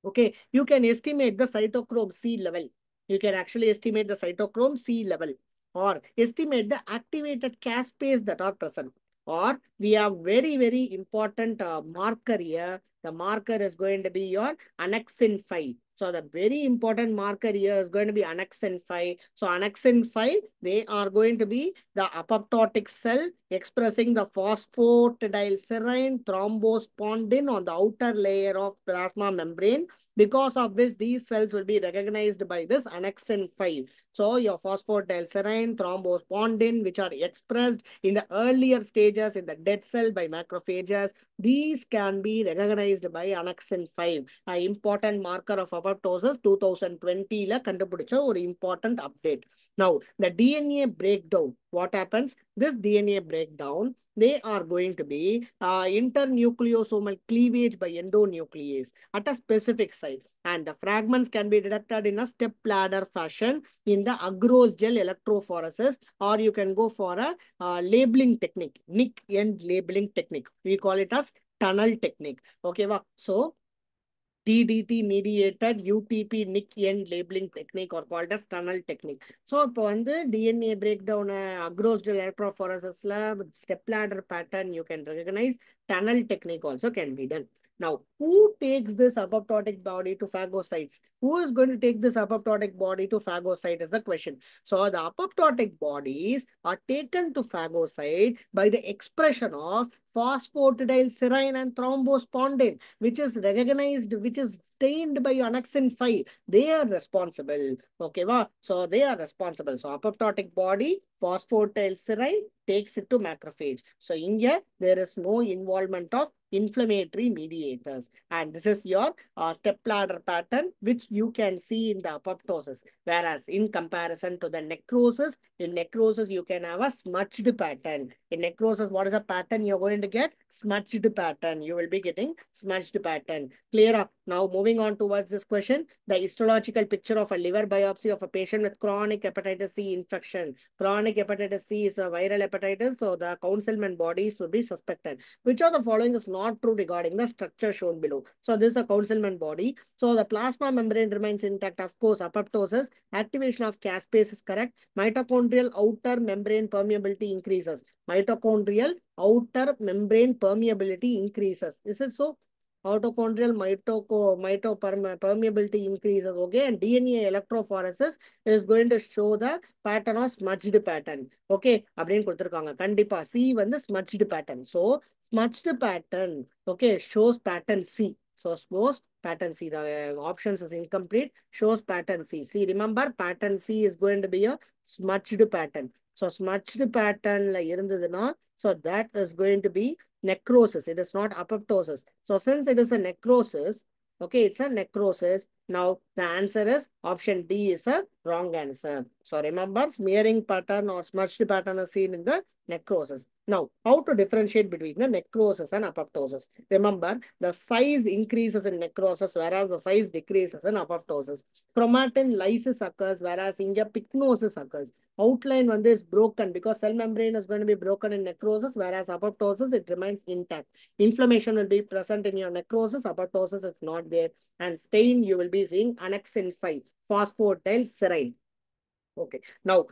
Okay, you can estimate the cytochrome C level. You can actually estimate the cytochrome C level or estimate the activated caspase that are present. Or we have very, very important marker here. The marker is going to be your annexin 5. So the very important marker here is going to be annexin 5. So annexin 5, they are going to be the apoptotic cell expressing the phosphatidylserine thrombospondin on the outer layer of plasma membrane. Because of this, these cells will be recognized by this annexin 5. So your phosphatidylserine, thrombospondin, which are expressed in the earlier stages in the dead cell by macrophages, these can be recognized by annexin 5. An important marker of apoptosis 2020 la kandupidicha or important update. Now, the DNA breakdown, what happens? This DNA breakdown, they are going to be internucleosomal cleavage by endonuclease at a specific site. And the fragments can be detected in a step ladder fashion in the agarose gel electrophoresis, or you can go for a labeling technique, nick end labeling technique. We call it as tunnel technique. Okay, so DDT mediated UTP nick end labeling technique or called as tunnel technique. So, இப்போ வந்து DNA breakdown agarose gel electrophoresis step ladder pattern you can recognize. Tunnel technique also can be done. Now, who takes this apoptotic body to phagocytes? Who is going to take this apoptotic body to phagocyte is the question. So, the apoptotic bodies are taken to phagocyte by the expression of phosphatidylserine and thrombospondin, which is recognized, which is stained by annexin 5. They are responsible. Okay, so they are responsible. So, apoptotic body, phosphatidylserine takes it to macrophage. So, in here, there is no involvement of inflammatory mediators. And this is your step ladder pattern, which you can see in the apoptosis. Whereas in comparison to the necrosis, in necrosis, you can have a smudged pattern. In necrosis, what is a pattern you're going to get? Smudged pattern. You will be getting smudged pattern. Clear up. Now, moving on towards this question, the histological picture of a liver biopsy of a patient with chronic hepatitis C infection. Chronic hepatitis C is a viral hepatitis, so the Councilman bodies would be suspected. Which of the following is not true regarding the structure shown below? So this is a Councilman body. So the plasma membrane remains intact. Of course, apoptosis, activation of caspase is correct. Mitochondrial outer membrane permeability increases. Mitochondrial outer membrane permeability increases. Is it so? Mitochondrial permeability increases. Okay, and DNA electrophoresis is going to show the pattern of smudged pattern. Okay, அப்படின்னு கொடுத்திருக்காங்க. கண்டிப்பா C வந்து smudged pattern. So smudged pattern, okay, shows pattern C. So shows pattern C. The options is incomplete. Shows pattern C. See, remember pattern C is going to be a smudged pattern. So smudged pattern la irundhaduna, so that is going to be necrosis. It is not apoptosis. So since it is a necrosis, okay, it's a necrosis. Now, the answer is option D is a wrong answer. So, remember, smearing pattern or smudged pattern is seen in the necrosis. Now, how to differentiate between the necrosis and apoptosis? Remember, the size increases in necrosis, whereas the size decreases in apoptosis. Chromatin lysis occurs, whereas inga pycnosis occurs. Outline one is broken because cell membrane is going to be broken in necrosis, whereas apoptosis, it remains intact. Inflammation will be present in your necrosis, apoptosis is not there. And stain, you will be seeing annexin 5, phosphatidylserine. Okay. Now,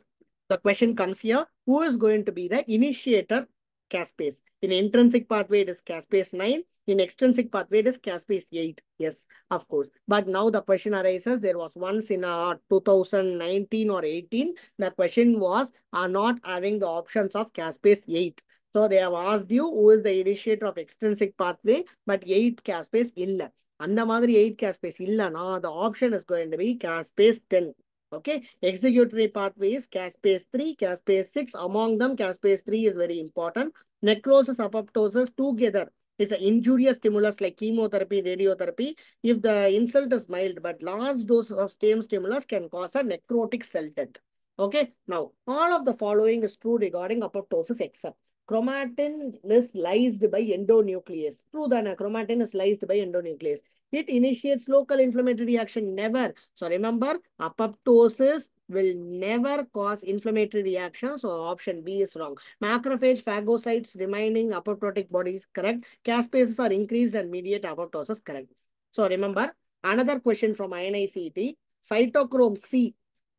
the question comes here. Who is going to be the initiator caspase? In intrinsic pathway, it is caspase 9. In extrinsic pathway, it is caspase 8. Yes, of course. But now the question arises. There was once in 2019 or 18, the question was not having the options of caspase 8. So they have asked you who is the initiator of extrinsic pathway, but 8 caspase illa. அந்த மாதிரி 8 caspase இல்லனா, the option is going to be caspase 10. Okay, executory pathway is caspase 3, caspase 6. Among them, caspase 3 is very important. Necrosis, apoptosis together. It's an injurious stimulus like chemotherapy, radiotherapy. If the insult is mild, but large dose of same stimulus can cause a necrotic cell death. Okay, now all of the following is true regarding apoptosis except chromatin is lysed by endonuclease. True that chromatin is lysed by endonuclease. It initiates local inflammatory reaction. Never. So remember, apoptosis will never cause inflammatory reaction. So option B is wrong. Macrophage phagocytes remaining apoptotic body is correct. Caspases are increased and mediate apoptosis correct. So remember, another question from INICET. Cytochrome C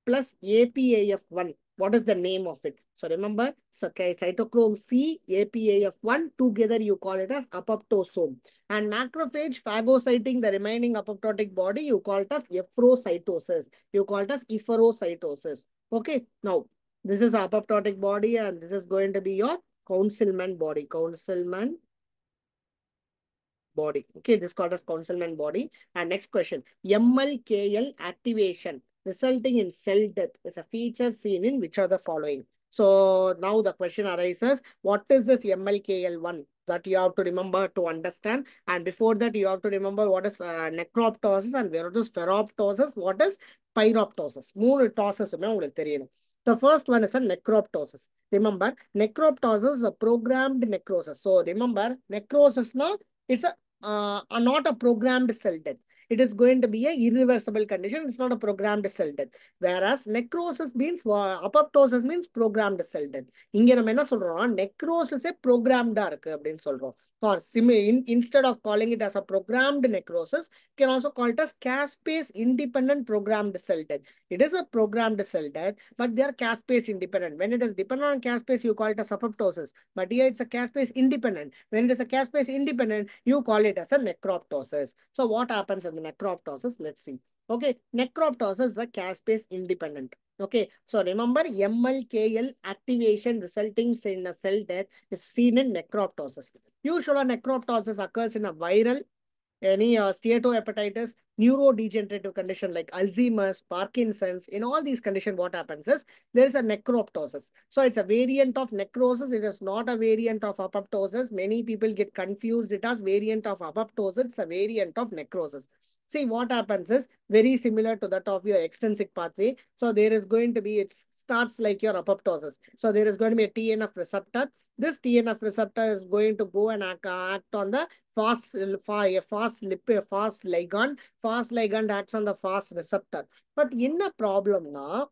plus APAF1. What is the name of it? So remember, cytochrome C, APAF1, together you call it as apoptosome. And macrophage phagocyting the remaining apoptotic body, you call it as ephrocytosis. You call it as epherocytosis. Okay, now this is apoptotic body and this is going to be your councilman body. Councilman body. Okay, this called as councilman body. And next question, MLKL activation resulting in cell death is a feature seen in which of the following? So now the question arises, what is this MLKL1? That you have to remember to understand. And before that, you have to remember what is necroptosis and what is pheroptosis, what is pyroptosis. மூணு tosis உங்களுக்கு தெரியணும். The first one is a necroptosis. Remember, necroptosis is a programmed necrosis. So remember, necrosis now is not a programmed cell death. It is going to be a irreversible condition. It's not a programmed cell death. Whereas necrosis means, apoptosis means programmed cell death. இங்க நம்ம என்ன சொல்றோம், necrosis programmed இருக்கு அப்படின்னு சொல்றோம். Or instead of calling it as a programmed necrosis, you can also call it as caspase independent programmed cell death. It is a programmed cell death, but they are caspase independent. When it is dependent on caspase, you call it as apoptosis. But here it's a caspase independent. When it is a caspase independent, you call it as a necroptosis. So what happens in the necroptosis? Let's see. Okay, necroptosis is a caspase independent. Okay, so remember MLKL activation resulting in a cell death is seen in necroptosis. Usually necroptosis occurs in a viral, any steatohepatitis, neurodegenerative condition like Alzheimer's, Parkinson's. In all these conditions, what happens is there is a necroptosis. So it's a variant of necrosis. It is not a variant of apoptosis. Many people get confused. It has variant of apoptosis. It's a variant of necrosis. See, what happens is very similar to that of your extrinsic pathway. So there is going to be, it starts like your apoptosis. So there is going to be a TNF receptor. This TNF receptor is going to go and act on the fast ligand. Fast ligand acts on the fast receptor. But in a problem now,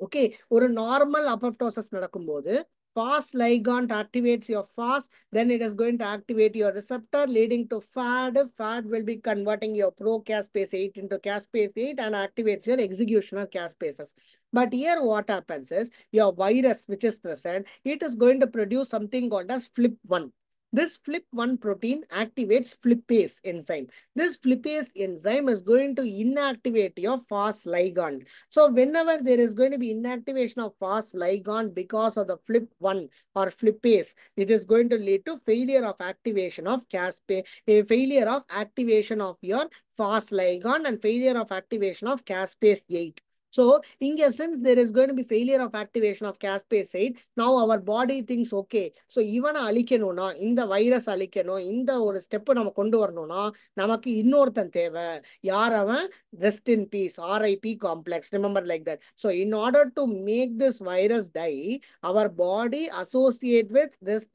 okay, or a normal apoptosis nadakumbodhu, fast ligand activates your fast, then it is going to activate your receptor, leading to FAD. FAD will be converting your pro-caspase 8 into caspase 8 and activates your executioner caspases. But here what happens is, your virus which is present, it is going to produce something called as FLIP1. This FLIP1 protein activates flippase enzyme. This flippase enzyme is going to inactivate your fast ligand. So whenever there is going to be inactivation of fast ligand because of the FLIP1 or flippase, it is going to lead to failure of activation of caspase, a failure of activation of your fast ligand and failure of activation of caspase 8. So, in essence, there is going to be failure of activation of caspase site. Now, our body thinks, okay, so even அழிக்கணும்னா இந்த virus அழிக்கணும் இந்த ஒரு step நம்ம கொண்டு வரணும்னா நமக்கு இன்னொருத்தன் தேவை யார் அவன் rest in peace RIP complex remember like that. So in order to make this virus die our body associate with this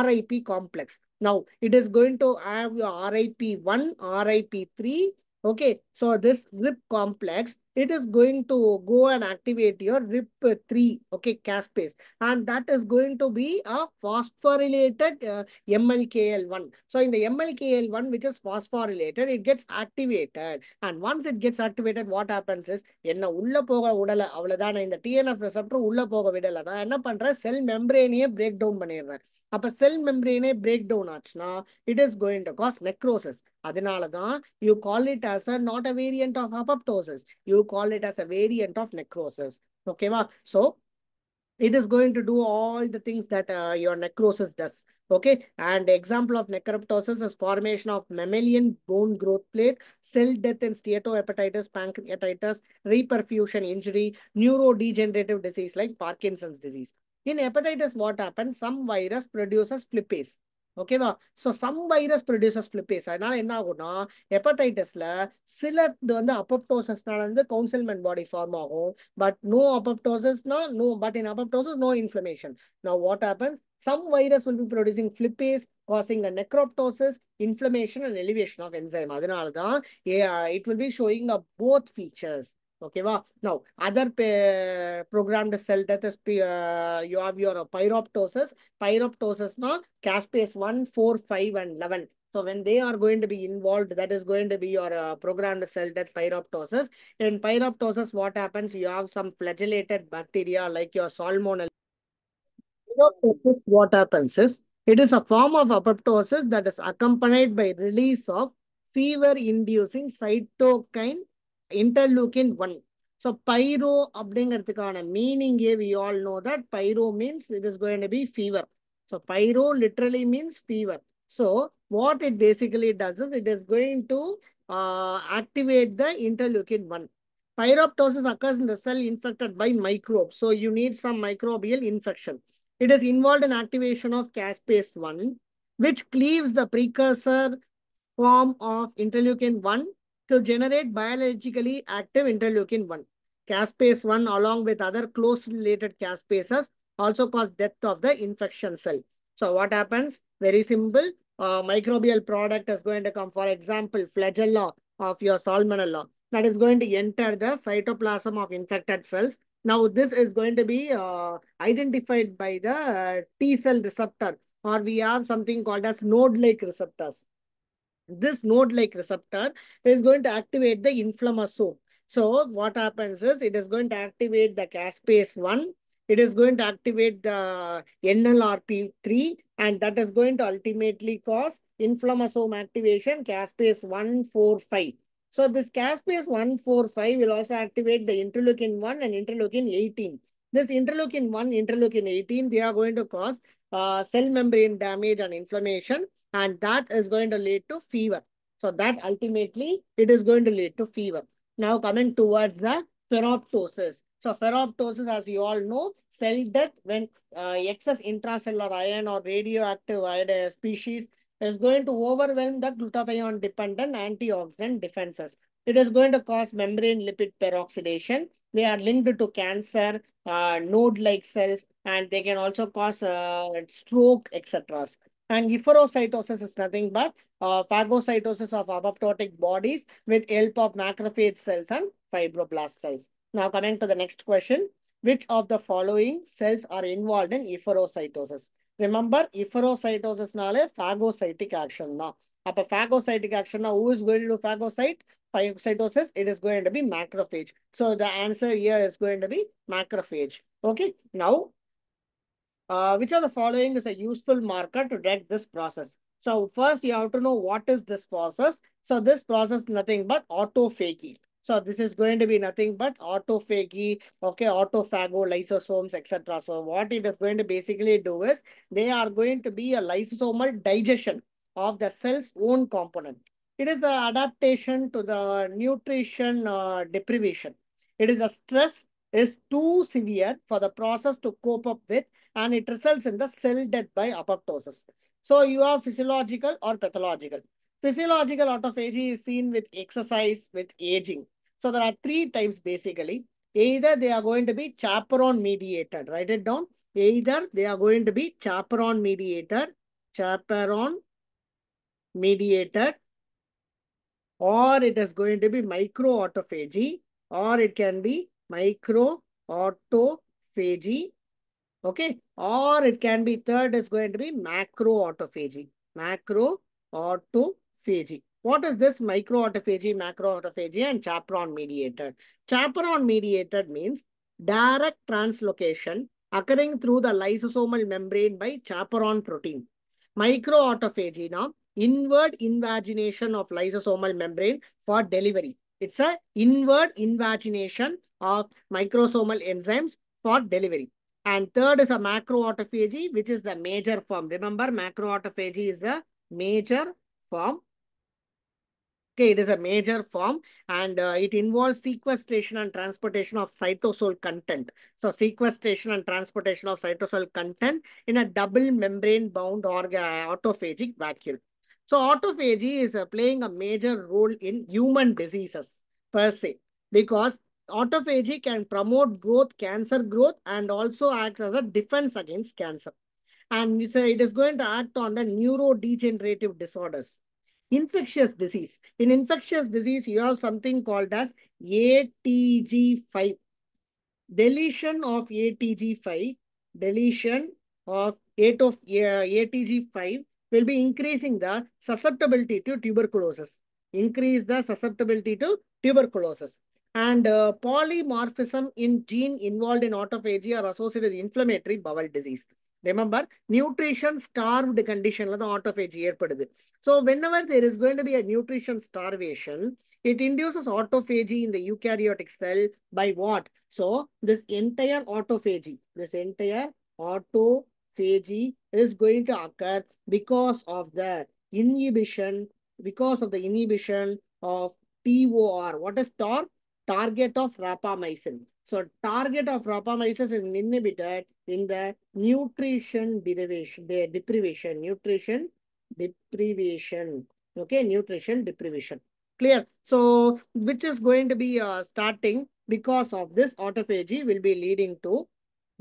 RIP complex. Now it is going to have RIP1 RIP3. Okay, so this RIP complex, it is going to go and activate your RIP3, okay, caspase. And that is going to be a phosphorylated MLKL1. So in the MLKL1, which is phosphorylated, it gets activated. And once it gets activated, what happens is, என்ன உள்ள போக விடல அவ்வளவுதான் இந்த TNF receptor உள்ள போக விடல நான் என்ன பண்றேன் செல் மெம்பரேனையே பிரேக் டவுன் பண்ணிடுறேன். அப்ப செல் மெம்பரேனே பிரேக் டவுன் ஆச்சுன்னா it is going to cause necrosis. அதனால தான் you call it as a not a variant of apoptosis. You call it as a variant of necrosis. Okay, va? So it is going to do all the things that your necrosis does. Okay, and example of necroptosis is formation of mammalian bone growth plate, cell death in steatohepatitis, pancreatitis, reperfusion injury, neurodegenerative disease like Parkinson's disease. In hepatitis, what happens? Some virus produces flippase. Okay, so some virus produces flippase. அதனால என்ன ஆகும்னா ஹெப்படைட்டிஸ்ல சிலது வந்து அப்போப்டோசிஸ்னால வந்து கவுன்சில்மெண்ட் பாடி form ஆகும். But no apoptosis, no, but in apoptosis, no inflammation. Now, what happens? Some virus will be producing flippase, causing a necroptosis, inflammation, and elevation of enzyme. Yeah, it will be showing up both features. Okay, wow. Now, other programmed cell death is you have your pyroptosis. Pyroptosis, caspase 1, 4, 5, and 11. So when they are going to be involved, that is going to be your programmed cell death pyroptosis. In pyroptosis, what happens? You have some flagellated bacteria like your salmonella. Pyroptosis, what happens is, it is a form of apoptosis that is accompanied by release of fever-inducing cytokine interleukin 1. So, pyro அப்படிங்கிறதுக்கான meaning we all know that pyro means it is going to be fever. So, pyro literally means fever. So, what it basically does is it is going to activate the interleukin 1. Pyroptosis occurs in the cell infected by microbes. So, you need some microbial infection. It is involved in activation of caspase 1, which cleaves the precursor form of interleukin 1 to generate biologically active interleukin 1. Caspase 1 along with other close related caspases also cause death of the infection cell. So what happens? Very simple. Microbial product is going to come, for example, flagella of your salmonella that is going to enter the cytoplasm of infected cells. Now this is going to be identified by the T cell receptor, or we have something called as node-like receptors. This node-like receptor is going to activate the inflammasome. So what happens is it is going to activate the caspase 1. It is going to activate the NLRP3 and that is going to ultimately cause inflammasome activation caspase 145. So this caspase 145 will also activate the interleukin 1 and interleukin 18. This interleukin 1, interleukin 18, they are going to cause cell membrane damage and inflammation, and that is going to lead to fever. So that ultimately it is going to lead to fever. Now coming towards the ferroptosis. So ferroptosis, as you all know, cell death when excess intracellular iron or radioactive iron species is going to overwhelm the glutathione dependent antioxidant defenses. It is going to cause membrane lipid peroxidation. They are linked to cancer, node-like cells, and they can also cause stroke, etc. And efferocytosis is nothing but phagocytosis of apoptotic bodies with help of macrophage cells and fibroblast cells. Now coming to the next question, which of the following cells are involved in efferocytosis? Remember, efferocytosis phagocytic action. Now, phagocytic action, who is going to do phagocytosis? It is going to be macrophage. So the answer here is going to be macrophage. Okay, now which of the following is a useful marker to detect this process? So first you have to know what is this process. So this process is nothing but autophagy. So this is going to be nothing but autophagy, okay, autophago, lysosomes, etc. So what it is going to basically do is they are going to be a lysosomal digestion of the cell's own component. It is an adaptation to the nutrition deprivation. It is a stress is too severe for the process to cope up with, and it results in the cell death by apoptosis. So you have physiological or pathological. Physiological autophagy is seen with exercise, with aging. So there are three types basically. Either they are going to be chaperone mediated. Write it down. Either they are going to be chaperone mediated, or it is going to be microautophagy, or it can be microautophagy. Okay. Or it can be third is going to be macroautophagy. Macroautophagy. What is this microautophagy, macroautophagy, and chaperone mediated? Chaperone mediated means direct translocation occurring through the lysosomal membrane by chaperone protein. Microautophagy now, inward invagination of lysosomal membrane for delivery. It's a inward invagination of microsomal enzymes for delivery. And third is a macroautophagy, which is the major form. Remember, macroautophagy is a major form. Okay, it is a major form, and it involves sequestration and transportation of cytosol content. So sequestration and transportation of cytosol content in a double membrane bound autophagic vacuole. So autophagy is playing a major role in human diseases per se, because autophagy can promote growth, cancer growth, and also acts as a defense against cancer. And it is going to act on the neurodegenerative disorders. Infectious disease. In infectious disease, you have something called as ATG5. Deletion of ATG5, deletion of ATG5 will be increasing the susceptibility to tuberculosis. Increase the susceptibility to tuberculosis. And polymorphism in gene involved in autophagy are associated with inflammatory bowel disease. Remember, nutrition starved condition la autophagy ஏற்படுது. So whenever there is going to be a nutrition starvation, it induces autophagy in the eukaryotic cell by what? So this entire autophagy is going to occur because of the inhibition, of TOR. What is TOR? Target of rapamycin. So target of rapamycin is inhibited in the nutrition deprivation. Okay, nutrition deprivation. Clear? So which is going to be starting because of this autophagy will be leading to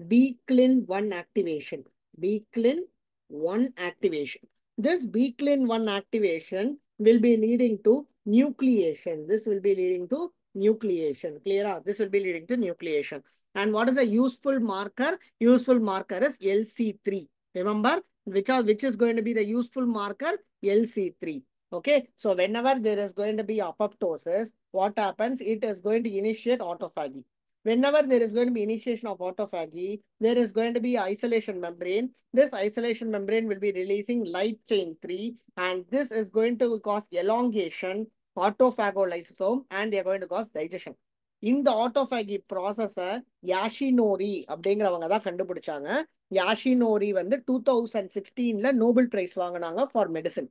BCLIN1 activation. BCLIN1 activation. This BCLIN1 activation will be leading to nucleation. This will be leading to nucleation. Clear? This will be leading to nucleation. And what is the useful marker? Useful marker is LC3. Remember, which is going to be the useful marker? LC3. Okay. So whenever there is going to be apoptosis, what happens? It is going to initiate autophagy. Whenever there is going to be initiation of autophagy, there is going to be isolation membrane. This isolation membrane will be releasing light chain 3, and this is going to cause elongation, autophagolysosome, and they are going to cause digestion. இந்த autophagy process யாஷினோரி அப்படிங்கிறவங்க தான் கண்டுபிடிச்சாங்க. யாஷினோரி வந்து 2016ல Nobel prize வாங்கினாங்க for medicine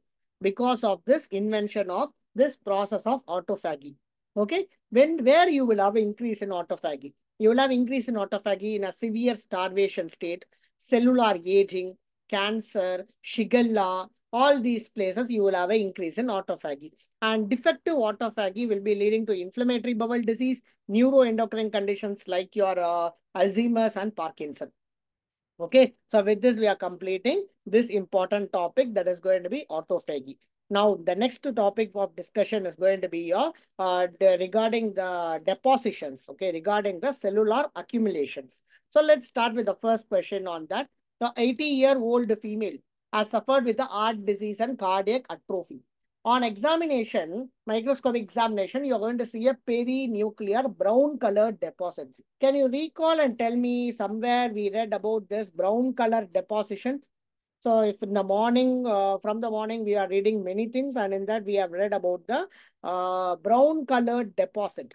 because of this invention of this process of autophagy. Okay, where you will have increase in autophagy. You will have increase in autophagy in a severe starvation state, cellular aging, cancer, Shigella, all these places you will have an increase in autophagy. And defective autophagy will be leading to inflammatory bowel disease, neuroendocrine conditions like your Alzheimer's and Parkinson. Okay, so with this, we are completing this important topic that is going to be autophagy. Now, the next topic of discussion is going to be your regarding the depositions, okay, regarding the cellular accumulations. So let's start with the first question on that. The 80-year-old female has suffered with the heart disease and cardiac atrophy. On examination, microscopic examination, you're going to see a perinuclear brown colored deposit. Can you recall and tell me somewhere we read about this brown color deposition? So if in the morning, from the morning, we are reading many things, and in that we have read about the brown colored deposit.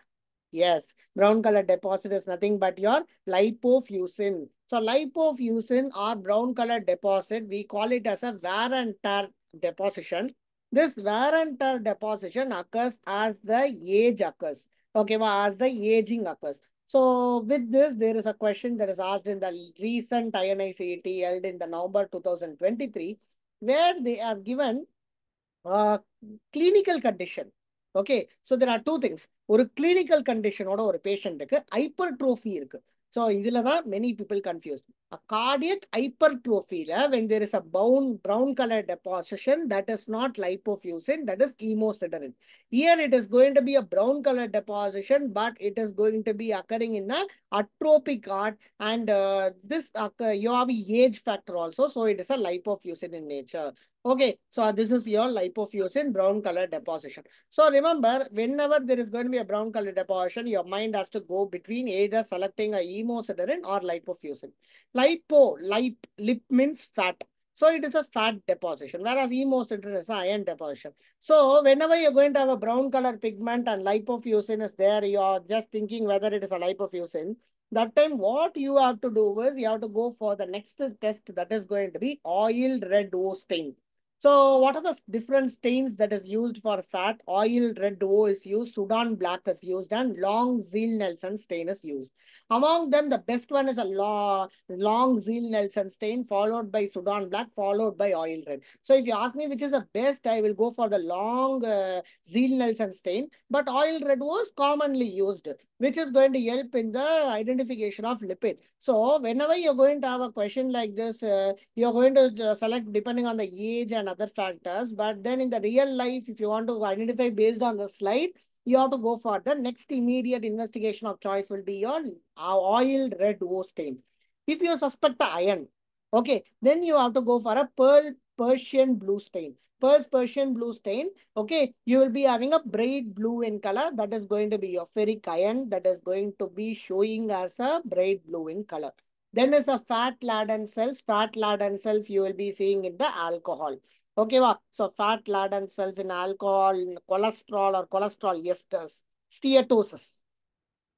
Yes, brown color deposit is nothing but your lipofuscin. So lipofuscin or brown color deposit, we call it as a wear and tear deposition. This wear and tear deposition occurs as the age occurs. Okay, well, as the aging occurs. So with this, there is a question that is asked in the recent INICET held in the November 2023, where they have given clinical condition. Okay, so there are two things. ஒரு clinical condition ஓட ஒரு பேஷண்ட்டுக்கு hypertrophy இருக்கு. So இதுல தான் many people confused. A cardiac hypertrophy when there is a brown color deposition, that is not lipofuscin, that is hemosiderin. Here it is going to be a brown color deposition, but it is going to be occurring in a atrophic heart, and this you have age factor also, so it is a lipofuscin in nature. Okay, so this is your lipofuscin brown color deposition. So remember, whenever there is going to be a brown color deposition, your mind has to go between either selecting a hemosiderin or lipofuscin. Lip means fat. So it is a fat deposition, whereas hemosiderin is an iron deposition. So whenever you're going to have a brown color pigment and lipofuscin is there, you're just thinking whether it is a lipofuscin. That time, what you have to do is you have to go for the next test, that is going to be oil red O stain. So what are the different stains that is used for fat? Oil red O is used, Sudan black is used, and long Ziehl-Neelsen stain is used. Among them, the best one is a long Ziehl-Neelsen stain, followed by Sudan black, followed by oil red. So if you ask me which is the best, I will go for the long Ziehl-Neelsen stain. But oil red was commonly used, which is going to help in the identification of lipid. So whenever you're going to have a question like this, you're going to select depending on the age and other factors. But then in the real life, if you want to identify based on the slide, you have to go for the next immediate investigation of choice will be your oil red O stain. If you suspect the iron, okay, then you have to go for a Persian blue stain. Persian blue stain, okay, you will be having a bright blue in color. That is going to be your ferric iron, that is going to be showing as a bright blue in color. Then is a fat laden cells. Fat laden cells you will be seeing in the alcohol. Okay, wow. So fat laden cells in alcohol, in cholesterol or cholesterol esters, steatosis.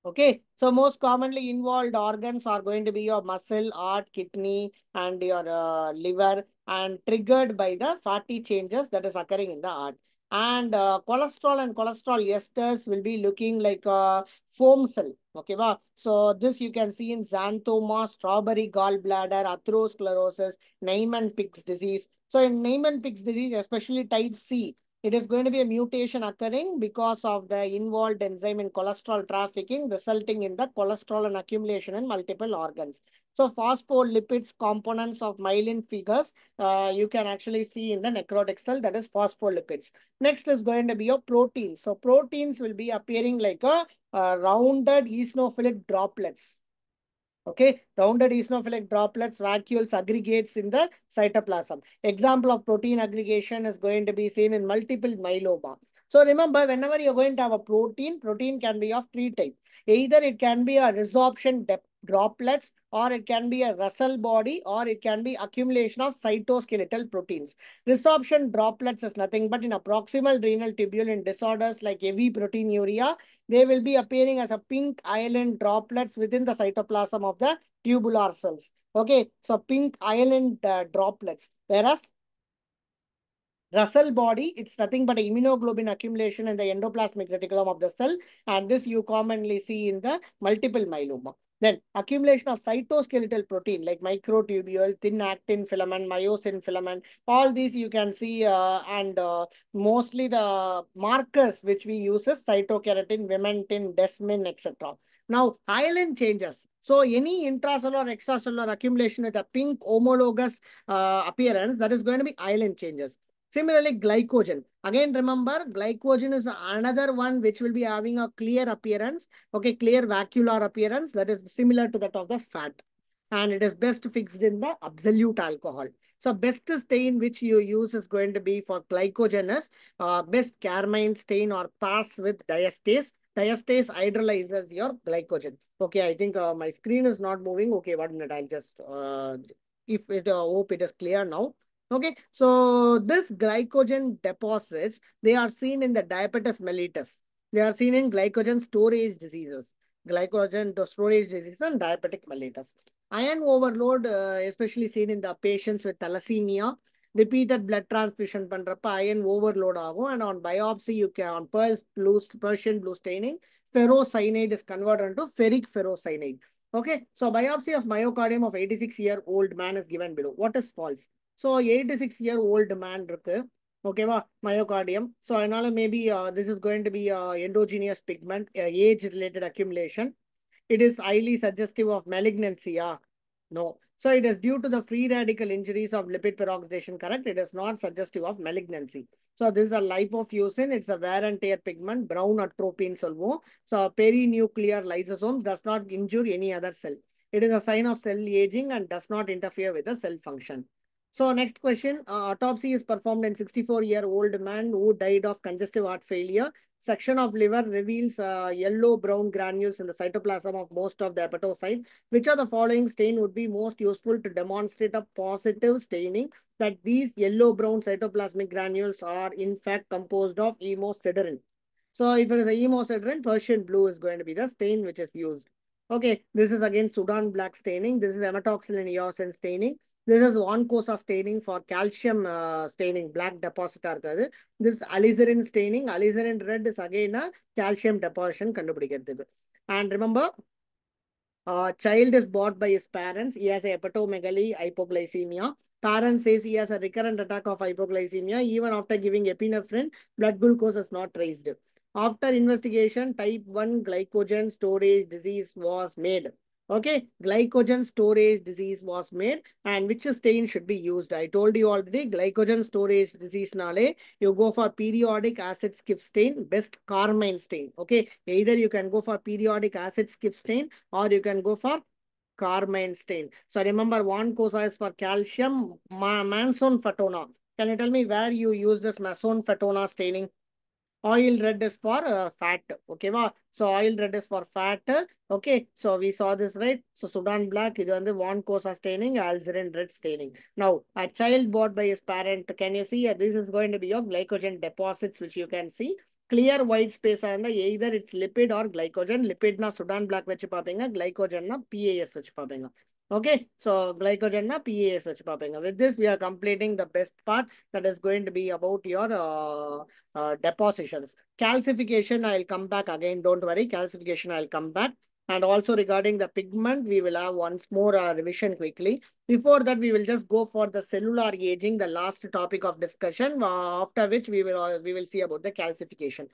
Okay, so most commonly involved organs are going to be your muscle, heart, kidney, and your liver, and triggered by the fatty changes that is occurring in the heart. And cholesterol and cholesterol esters will be looking like a foam cell. Okay, wow. So this you can see in xanthoma, strawberry gallbladder, atherosclerosis, Niemann-Pick's disease. So in Niemann-Pick's disease, especially type C, it is going to be a mutation occurring because of the involved enzyme in cholesterol trafficking, resulting in the cholesterol and accumulation in multiple organs. So phospholipids components of myelin figures, you can actually see in the necrotic cell, that is phospholipids. Next is going to be your proteins. So proteins will be appearing like a rounded eosinophilic droplets. Okay, rounded eosinophilic droplets, vacuoles, aggregates in the cytoplasm. Example of protein aggregation is going to be seen in multiple myeloma. So remember, whenever you're going to have a protein can be of three types. Either it can be a resorption droplets, or it can be a Russell body, or it can be accumulation of cytoskeletal proteins. Resorption droplets is nothing but in a proximal renal tubule in disorders like heavy proteinuria, they will be appearing as a pink island droplets within the cytoplasm of the tubular cells. Okay, so pink island droplets. Whereas Russell body, it's nothing but immunoglobulin accumulation in the endoplasmic reticulum of the cell, and this you commonly see in the multiple myeloma. Then accumulation of cytoskeletal protein like microtubule, thin actin filament, myosin filament, all these you can see, and mostly the markers which we use is cytokeratin, vimentin, desmin, etc. Now, island changes. So any intracellular, extracellular accumulation with a pink homologous appearance, that is going to be island changes. Similarly, glycogen. Again, remember, glycogen is another one which will be having a clear appearance, okay, clear vacuolar appearance that is similar to that of the fat. And it is best fixed in the absolute alcohol. So best stain which you use is going to be for glycogen is best carmine stain or pass with diastase. Diastase hydrolyzes your glycogen. Okay, I think my screen is not moving. Okay, 1 minute. I'll just, if it, hope it is clear now. Okay, so this glycogen deposits, they are seen in the diabetes mellitus. They are seen in glycogen storage diseases, glycogen storage disease and diabetic mellitus. Iron overload, especially seen in the patients with thalassemia, repeated blood transfusion பண்றப்ப iron overload ஆகும், and on biopsy you can on Persian blue staining ferrocyanide is converted into ferric ferrocyanide. Okay, so biopsy of myocardium of 86-year-old man is given below. What is false? So 86-year-old man இருக்கு. ஓகேவா myocardium so அதனால maybe this is going to be endogenous pigment age related accumulation. It is highly suggestive of malignancy. Yeah. No. So it is due to the free radical injuries of lipid peroxidation, correct? It is not suggestive of malignancy. So this is a lipofuscin. It's a wear and tear pigment, brown atropine solvo. So perinuclear lysosome does not injure any other cell. It is a sign of cell aging and does not interfere with the cell function. So next question, autopsy is performed in 64-year-old man who died of congestive heart failure. Section of liver reveals yellow-brown granules in the cytoplasm of most of the hepatocyte. Which of the following stain would be most useful to demonstrate a positive staining that these yellow-brown cytoplasmic granules are in fact composed of hemosiderin? So if it is a hemosiderin, Persian blue is going to be the stain which is used. Okay, this is again Sudan black staining. This is hematoxylin eosin staining. This is oncosa staining for calcium staining, black deposit. This alizarin staining, alizarin red is again a calcium deposition. And remember, child is bought by his parents. He has a hepatomegaly, hypoglycemia. Parent says he has a recurrent attack of hypoglycemia. Even after giving epinephrine, blood glucose is not raised. After investigation, type 1 glycogen storage disease was made. Okay, glycogen storage disease was made, and which stain should be used? I told you already, glycogen storage disease nale, you go for periodic acid skip stain, best carmine stain. Okay, either you can go for periodic acid skip stain or you can go for carmine stain. So remember, one cosa is for calcium, Manson fatona. Can you tell me where you use this Manson fatona staining? Oil red is for fat. Okay, wow. So oil red is for fat. Okay, so we saw this, right? So Sudan black is on the one cosa staining, alizarin red staining. Now, a child bought by his parent, can you see? This is going to be your glycogen deposits, which you can see. Clear white space and either it's lipid or glycogen. Lipid na Sudan black vechi paapinga, glycogen na PAS vechi paapinga. Okay, so glycogen na PAS vechi paapinga. With this, we are completing the best part, that is going to be about your depositions. Calcification, I'll come back again. Don't worry. Calcification, I'll come back. And also regarding the pigment, we will have once more revision quickly. Before that, we will just go for the cellular aging, the last topic of discussion, after which we will see about the calcification.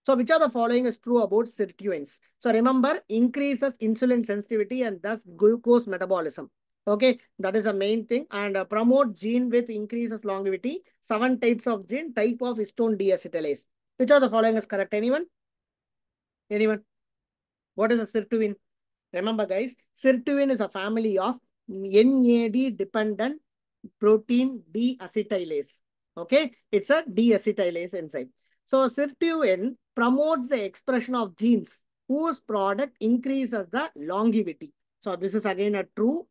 So which of the following is true about sirtuins? So remember, increases insulin sensitivity and thus glucose metabolism. Okay, that is the main thing. And promote gene with increases longevity. 7 types of gene, type of histone deacetylase. Which of the following is correct? Anyone? Anyone? What is a sirtuin? Remember, guys, sirtuin is a family of NAD dependent protein deacetylase. Okay, it's a deacetylase enzyme. So sirtuin promotes the expression of genes whose product increases the longevity. So this is again a true.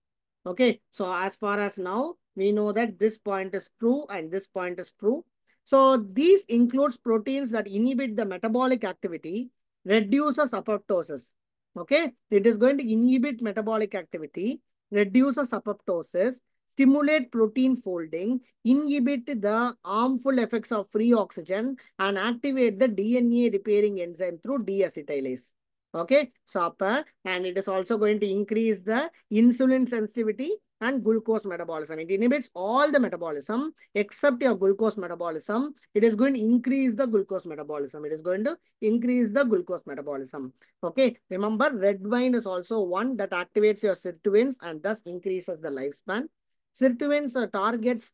Okay, so as far as now, we know that this point is true and this point is true. So these includes proteins that inhibit the metabolic activity, reduces apoptosis. Okay, it is going to inhibit metabolic activity, reduces apoptosis, stimulate protein folding, inhibit the harmful effects of free oxygen, and activate the DNA repairing enzyme through deacetylase. Okay, so and it is also going to increase the insulin sensitivity and glucose metabolism. It inhibits all the metabolism except your glucose metabolism. It is going to increase the glucose metabolism. It is going to increase the glucose metabolism. Okay, remember, red wine is also one that activates your sirtuins and thus increases the lifespan. Sirtuins targets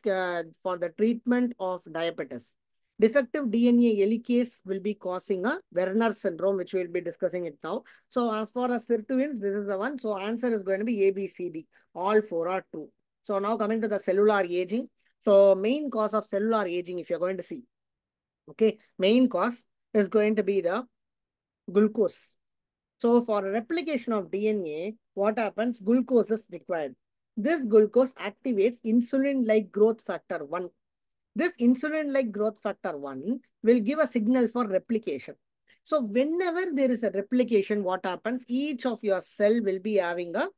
for the treatment of diabetes. Defective DNA helicase will be causing a Werner syndrome, which we'll be discussing it now. So as far as sirtuins, this is the one. So answer is going to be A, B, C, D. All 4 are true. So now coming to the cellular aging. So main cause of cellular aging, if you're going to see, okay, main cause is going to be the glucose. So for replication of DNA, what happens? Glucose is required. This glucose activates insulin-like growth factor 1. This insulin-like growth factor 1 will give a signal for replication. So whenever there is a replication, what happens? Each of your cell will be having a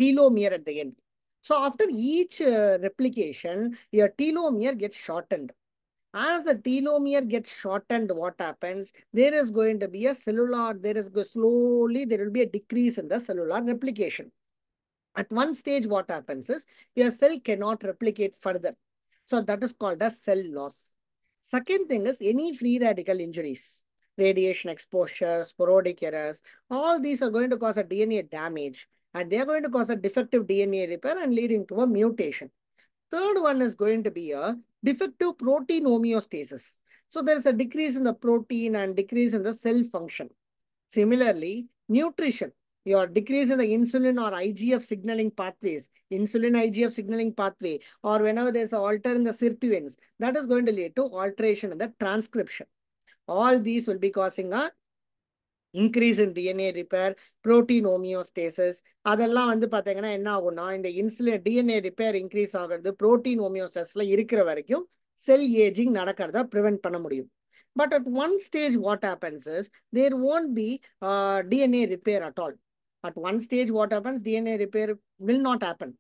telomere at the end. So after each replication, your telomere gets shortened. As the telomere gets shortened, what happens? There is going to be a cellular, slowly, there will be a decrease in the cellular replication. At one stage, what happens is your cell cannot replicate further. So that is called as cell loss. Second thing is any free radical injuries, radiation exposure, sporadic errors, all these are going to cause a DNA damage and they are going to cause a defective DNA repair and leading to a mutation. Third one is going to be a defective protein homeostasis. So there's a decrease in the protein and decrease in the cell function. Similarly, nutrition, your decrease in the insulin or IGF signaling pathways, insulin IGF signaling pathway, or whenever there's an alter in the sirtuins, that is going to lead to alteration in the transcription. All these will be causing a increase in DNA repair, protein homeostasis. அதெல்லாம் வந்து பாத்தீங்கன்னா என்ன ஆகும்னா இந்த insulin DNA repair increase ஆகிறது protein ஹோமியோஸ்டேசிஸ்ல இருக்கிற வரைக்கும் செல் ageing நடக்கிறத ப்ரிவென்ட் பண்ண முடியும். But at one stage, what happens is there won't be DNA repair at all. At one stage, what happens? DNA repair will not happen.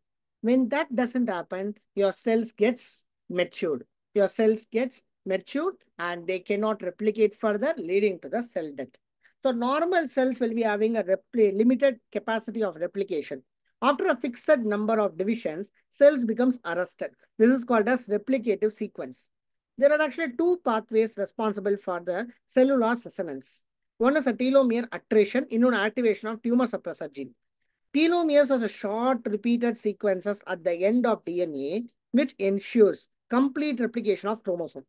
When that doesn't happen, your cells gets matured. Your cells gets matured and they cannot replicate further, leading to the cell death. So normal cells will be having a limited capacity of replication. After a fixed number of divisions, cells becomes arrested. This is called as replicative sequence. There are actually two pathways responsible for the cellular sustenance. One is a telomere attrition, another activation of tumor suppressor gene. Telomeres are short repeated sequences at the end of DNA, which ensures complete replication of chromosome.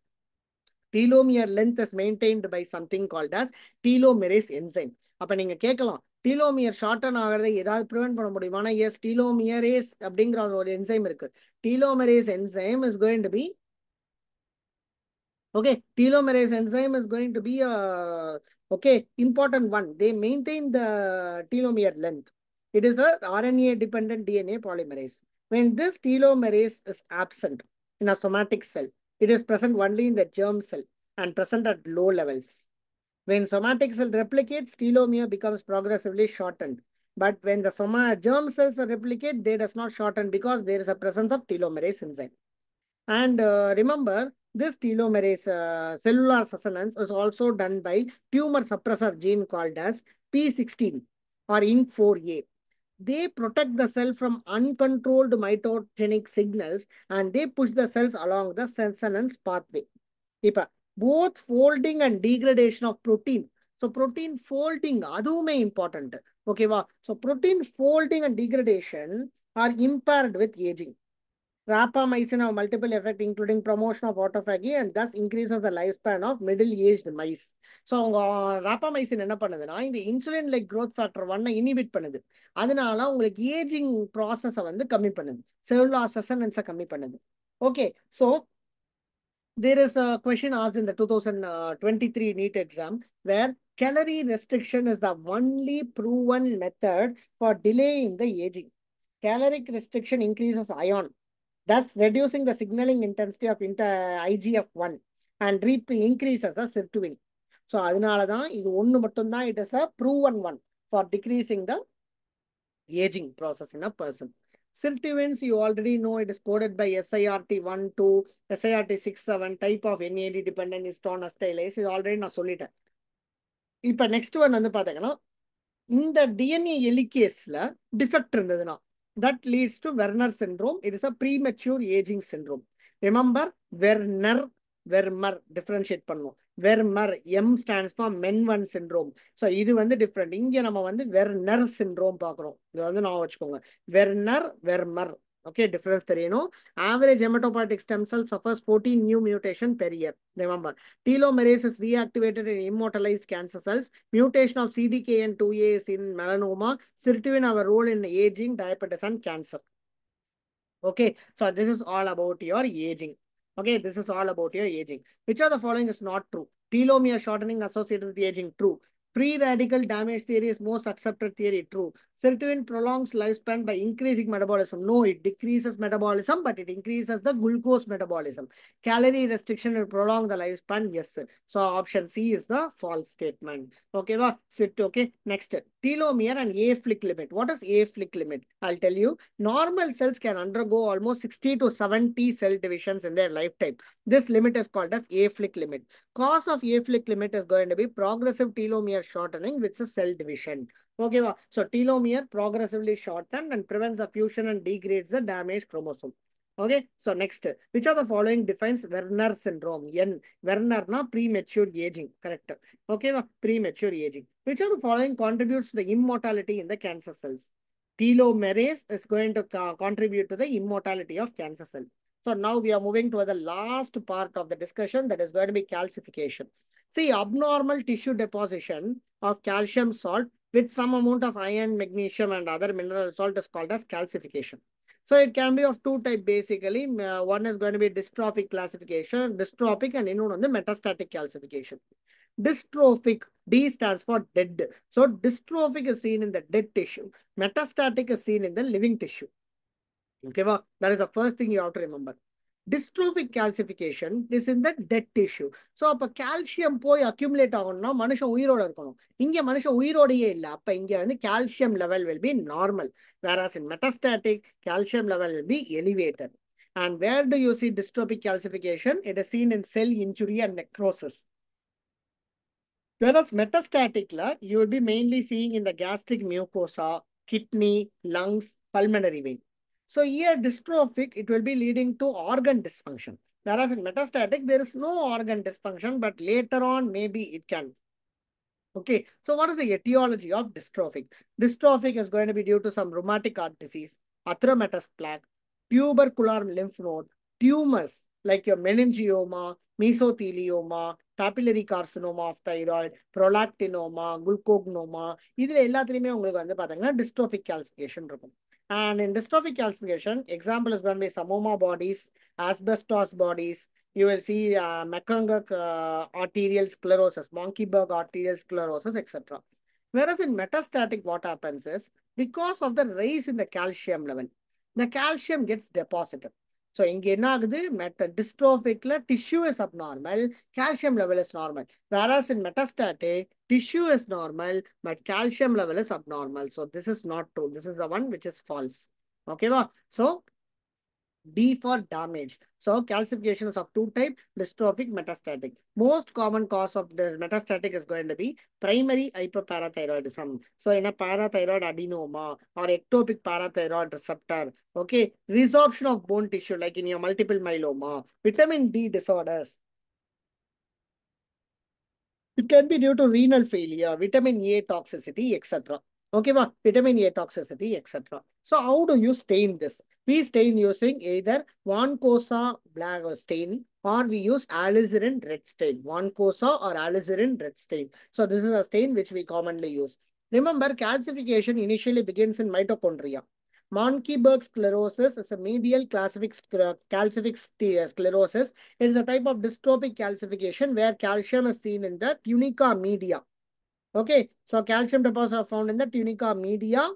Telomere length is maintained by something called as telomerase enzyme. அப்ப நீங்க கேட்கலாம் telomere shorten ஆகிறதை ஏதாவது prevent பண்ண முடியுமானா S டீலோமியரேஸ் அப்படிங்கிற ஒரு enzyme இருக்கு. Telomerase enzyme is going to be okay, telomerase enzyme is going to be a important one. They maintain the telomere length. It is a RNA dependent DNA polymerase. When this telomerase is absent in a somatic cell, it is present only in the germ cell and present at low levels. When somatic cell replicates, telomere becomes progressively shortened. But when the germ cells replicate, they does not shorten because there is a presence of telomerase enzyme. And remember, this telomerase cellular sustenance is also done by tumor suppressor gene called as P16 or INC4A. They protect the cell from uncontrolled mitogenic signals and they push the cells along the sustenance pathway. Ipa, both folding and degradation of protein. So protein folding, adume important. Okay, wow. So protein folding and degradation are impaired with aging. Rapamycin have multiple effects, including promotion of autophagy and thus increases the lifespan of middle-aged mice. So, rapamycin என்ன பண்ணுதுன்னா இந்த insulin like growth factor 1 inhibit பண்ணுது. அதனால உங்களுக்கு ageing ப்ராசஸை வந்து கம்மி பண்ணுது. செல்லுலார் சஸ்டெனன்ஸை கம்மி பண்ணுது. Okay, so there is a question asked in the 2023 NEET exam where calorie restriction is the only proven method for delaying the aging. Caloric restriction increases iron, thus reducing the signaling intensity of IGF-1 and increases the sirtuin. So, adinaladan idu onnu mattum dhaan it is a proven one for decreasing the aging process in a person. Sirtuins, you already know it is coded by SIRT1 to SIRT67 type of NAD dependent histone acetylase. இது already நான் சொல்லிட்டேன். இப்ப next one வந்து பாத்தீங்கன்னா இந்த DNA helicase-ல defect இருந்ததுன்னா that leads to Werner syndrome. It is a premature aging syndrome. Remember, Werner differentiate பண்ணும். Werner, M stands for Men1 syndrome. So, இது வந்து different. இங்க நம்ம வந்து Werner syndrome பார்க்கிறோம். இது வந்து நான் வச்சுக்கோங்க. Werner. Okay, difference தெரியணும். Average hematopoietic stem cell suffers 14 new mutation per year. Remember, telomerase is reactivated in immortalized cancer cells. Mutation of CDKN2A is in melanoma. Sirtuin have a role in aging, diabetes, and cancer. Okay, so this is all about your aging. Okay, this is all about your aging. Which of the following is not true? Telomere shortening associated with aging, true. Free radical damage theory is most accepted theory, true. Sirtuin prolongs lifespan by increasing metabolism. No, it decreases metabolism, but it increases the glucose metabolism. Calorie restriction will prolong the lifespan, yes. So option C is the false statement. Okay, okay. Next, telomere and A-flick limit. What is A-flick limit? I'll tell you. Normal cells can undergo almost 60 to 70 cell divisions in their lifetime. This limit is called as A-flick limit. Cause of A-flick limit is going to be progressive telomere shortening with the cell division. Okay, so telomere progressively shortened and prevents the fusion and degrades the damaged chromosome. Okay, so next, which of the following defines Werner syndrome? N. Werner na premature aging, correct. Okay, premature aging. Which of the following contributes to the immortality in the cancer cells? Telomerase is going to contribute to the immortality of cancer cell. So now we are moving to the last part of the discussion, that is going to be calcification. See, abnormal tissue deposition of calcium salt with some amount of iron, magnesium, and other mineral salt is called as calcification. So it can be of two types basically. One is going to be dystrophic dystrophic, and another one the metastatic calcification. Dystrophic, D stands for dead. So dystrophic is seen in the dead tissue. Metastatic is seen in the living tissue. Okay, well, that is the first thing you have to remember. Dystrophic calcification is in the dead tissue. So, அப்ப calcium போய் accumulate ஆகணும்னா மனுஷன் உயிரோட இருக்கணும். இங்க மனுஷன் உயிரோடையே இல்ல. அப்ப இங்க வந்து calcium level will be normal. Whereas in metastatic, calcium level will be elevated. And where do you see dystrophic calcification? It is seen in cell injury and necrosis. Whereas metastatic, you will be mainly seeing in the gastric mucosa, kidney, lungs, pulmonary vein. So here dystrophic, it will be leading to organ dysfunction. Whereas in metastatic, there is no organ dysfunction, but later on, maybe it can. Okay, so what is the etiology of dystrophic? Dystrophic is going to be due to some rheumatic heart disease, atheromatous plaque, tubercular lymph node, tumors like your meningioma, mesothelioma, papillary carcinoma of thyroid, prolactinoma, glucognoma. இதுல எல்லாத்துலயுமே உங்களுக்கு வந்து பாத்தீங்கன்னா dystrophic calcification இருக்கும். And in dystrophic calcification, example is going to be samoma bodies, asbestos bodies. You will see Mecklenburg arterial sclerosis, Monkeyberg arterial sclerosis, etc. Whereas in metastatic, what happens is because of the rise in the calcium level, the calcium gets deposited. So, இங்க என்ன ஆகுது? Dystrophic tissue is abnormal, calcium level is normal. Whereas in metastatic, tissue is normal, but calcium level is abnormal. So, this is not true. This is the one which is false. Okay, so D for damage. So calcification is of two types, dystrophic, metastatic. Most common cause of the metastatic is going to be primary hyperparathyroidism. So in a parathyroid adenoma or ectopic parathyroid receptor. Okay, resorption of bone tissue like in your multiple myeloma, vitamin D disorders. It can be due to renal failure, vitamin A toxicity, etc. Okay, vitamin A toxicity, etc. So how do you stain this? We stain using either Vancomycin black stain or we use alizarin red stain. Vancomycin or alizarin red stain. So this is a stain which we commonly use. Remember, calcification initially begins in mitochondria. Monkeyberg sclerosis is a medial calcific sclerosis. It is a type of dystrophic calcification where calcium is seen in the tunica media. Okay, so calcium deposits are found in the tunica media,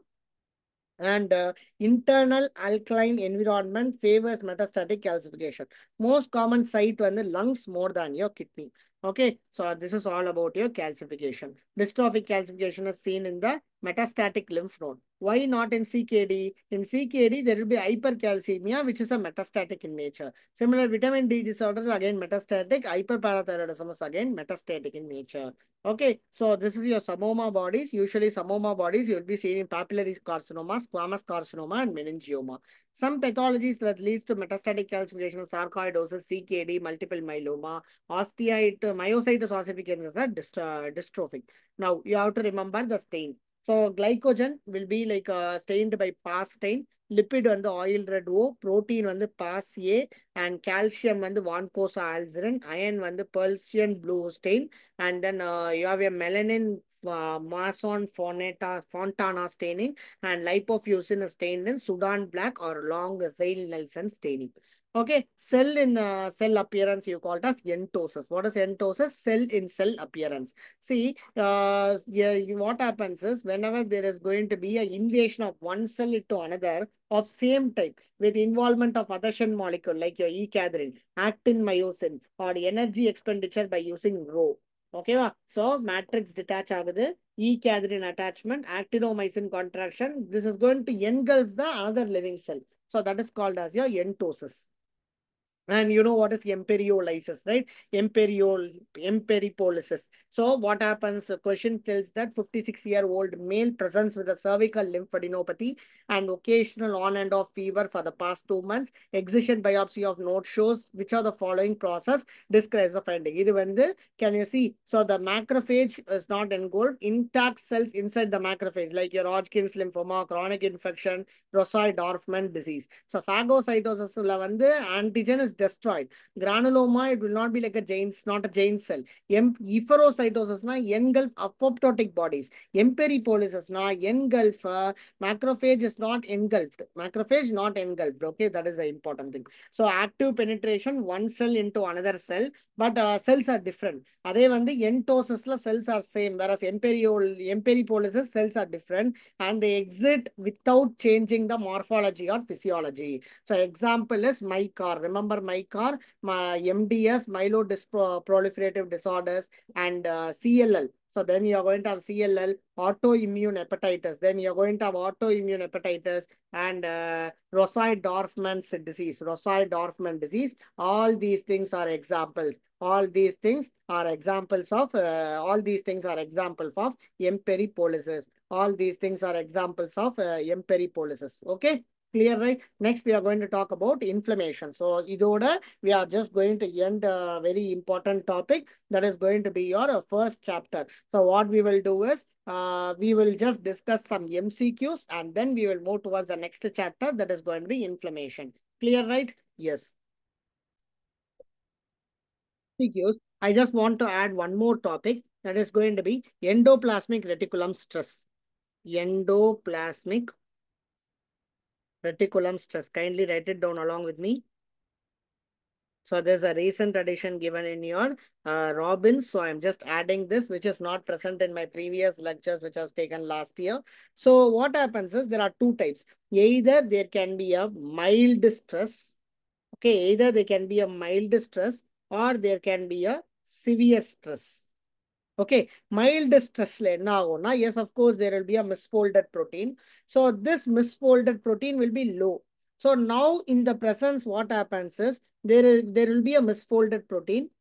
and internal alkaline environment favors metastatic calcification. Most common site on the lungs more than your kidney. Okay, so this is all about your calcification. Dystrophic calcification is seen in the metastatic lymph node. Why not in CKD? In CKD, there will be hypercalcemia, which is a metastatic in nature. Similar vitamin D disorders, again metastatic. Hyperparathyroidism is again metastatic in nature. Okay, so this is your samoma bodies. Usually samoma bodies you will be seeing in papillary carcinoma, squamous carcinoma, and meningioma. Some pathologies that leads to metastatic calcification of sarcoidosis, CKD, multiple myeloma, myositis ossificans is a dystrophic. Now, you have to remember the stain. So, glycogen will be like stained by PAS stain. Lipid on the oil red O, protein on the PAS A, and calcium on the vancomycin, iron on the Persian blue stain, and then you have a melanin Mason Fontana staining, and lipofuscin is stained in Sudan black or long Zale Nelson staining. Okay, cell in cell appearance you call it as entosis. What is entosis? Cell in cell appearance. See, what happens is whenever there is going to be an invasion of one cell into another of same type with involvement of adhesion molecule like your E-cadherin, actin myosin, or energy expenditure by using Rho. Okay, so matrix detach ஆகுது. E-cadherin attachment, actinomycin contraction. This is going to engulf the another living cell. So that is called as your entosis. And you know what is emperyolysis, right? Emperipolysis. So what happens? The question tells that 56-year-old male presents with a cervical lymphadenopathy and occasional on and off fever for the past 2 months. Excision biopsy of node shows which are the following process describes the finding. இது வந்து, can you see? So the macrophage is not engulfed. Intact cells inside the macrophage, like your Hodgkin's lymphoma, chronic infection, Rosai Dorfman disease. So phagocytosis antigen is destroyed. Granuloma, it will not be like a giant, not a giant cell. Efferocytosis na engulf apoptotic bodies. Emperipolysis na engulf macrophage is not engulfed. Macrophage not engulfed. Okay, that is the important thing. So active penetration, one cell into another cell, but cells are different. அதே வந்து என்டோசிஸ்ல cells are same, whereas emperipolysis cells are different and they exit without changing the morphology or physiology. So example is MyCAR. Remember MyCAR, MDS, myeloproliferative disorders, and CLL. So then you're going to have CLL, autoimmune hepatitis. Then you're going to have autoimmune hepatitis and Rosai-Dorfman's disease. Rosai-Dorfman disease. All these things are examples. All these things are examples of emperipolysis. All these things are examples of emperipolysis. Okay, clear, right? Next, we are going to talk about inflammation. So, idoda, we are just going to end a very important topic that is going to be your first chapter. So, what we will do is we will just discuss some MCQs and then we will move towards the next chapter that is going to be inflammation. Clear, right? Yes. MCQs. I just want to add one more topic that is going to be endoplasmic reticulum stress. Endoplasmic reticulum stress. Kindly write it down along with me. So there's a recent addition given in your Robbins. So I'm just adding this, which is not present in my previous lectures, which I was taken last year. So what happens is there are two types. Either there can be a mild stress. Okay, either there can be a mild stress or there can be a severe stress. Okay, mild stress now, yes, of course, there will be a misfolded protein. So this misfolded protein will be low. So now in the presence, what happens is there will be a misfolded protein.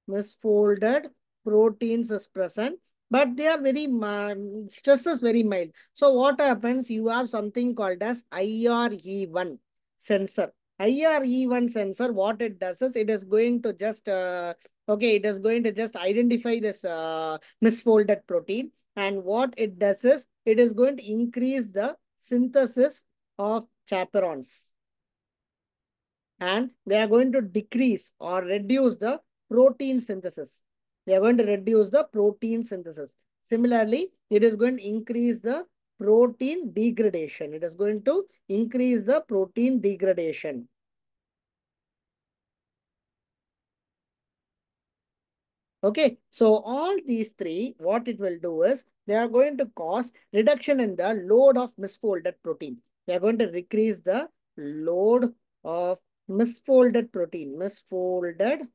Misfolded proteins is present, but they are very stress is very mild. So what happens? You have something called as IRE1 sensor. IRE1 sensor, what it does is it is going to just okay, it is going to just identify this misfolded protein, and what it does is it is going to increase the synthesis of chaperones, and they are going to decrease or reduce the protein synthesis. They are going to reduce the protein synthesis. Similarly, it is going to increase the protein degradation. It is going to increase the protein degradation. Okay, so all these three, what it will do is they are going to cause reduction in the load of misfolded protein. They are going to decrease the load of misfolded protein. Misfolded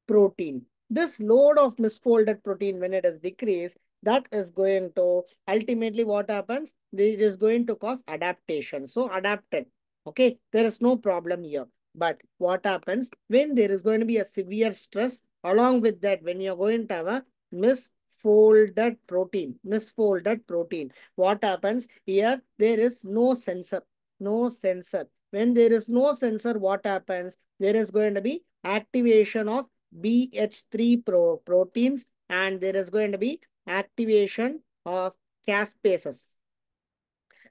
protein. This load of misfolded protein, when it is decreased, that is going to ultimately what happens? It is going to cause adaptation. So adapted. Okay, there is no problem here. But what happens when there is going to be a severe stress? Along with that, when you're going to have a misfolded protein, what happens here? There is no sensor. No sensor. When there is no sensor, what happens? There is going to be activation of BH3 proteins, and there is going to be activation of caspases.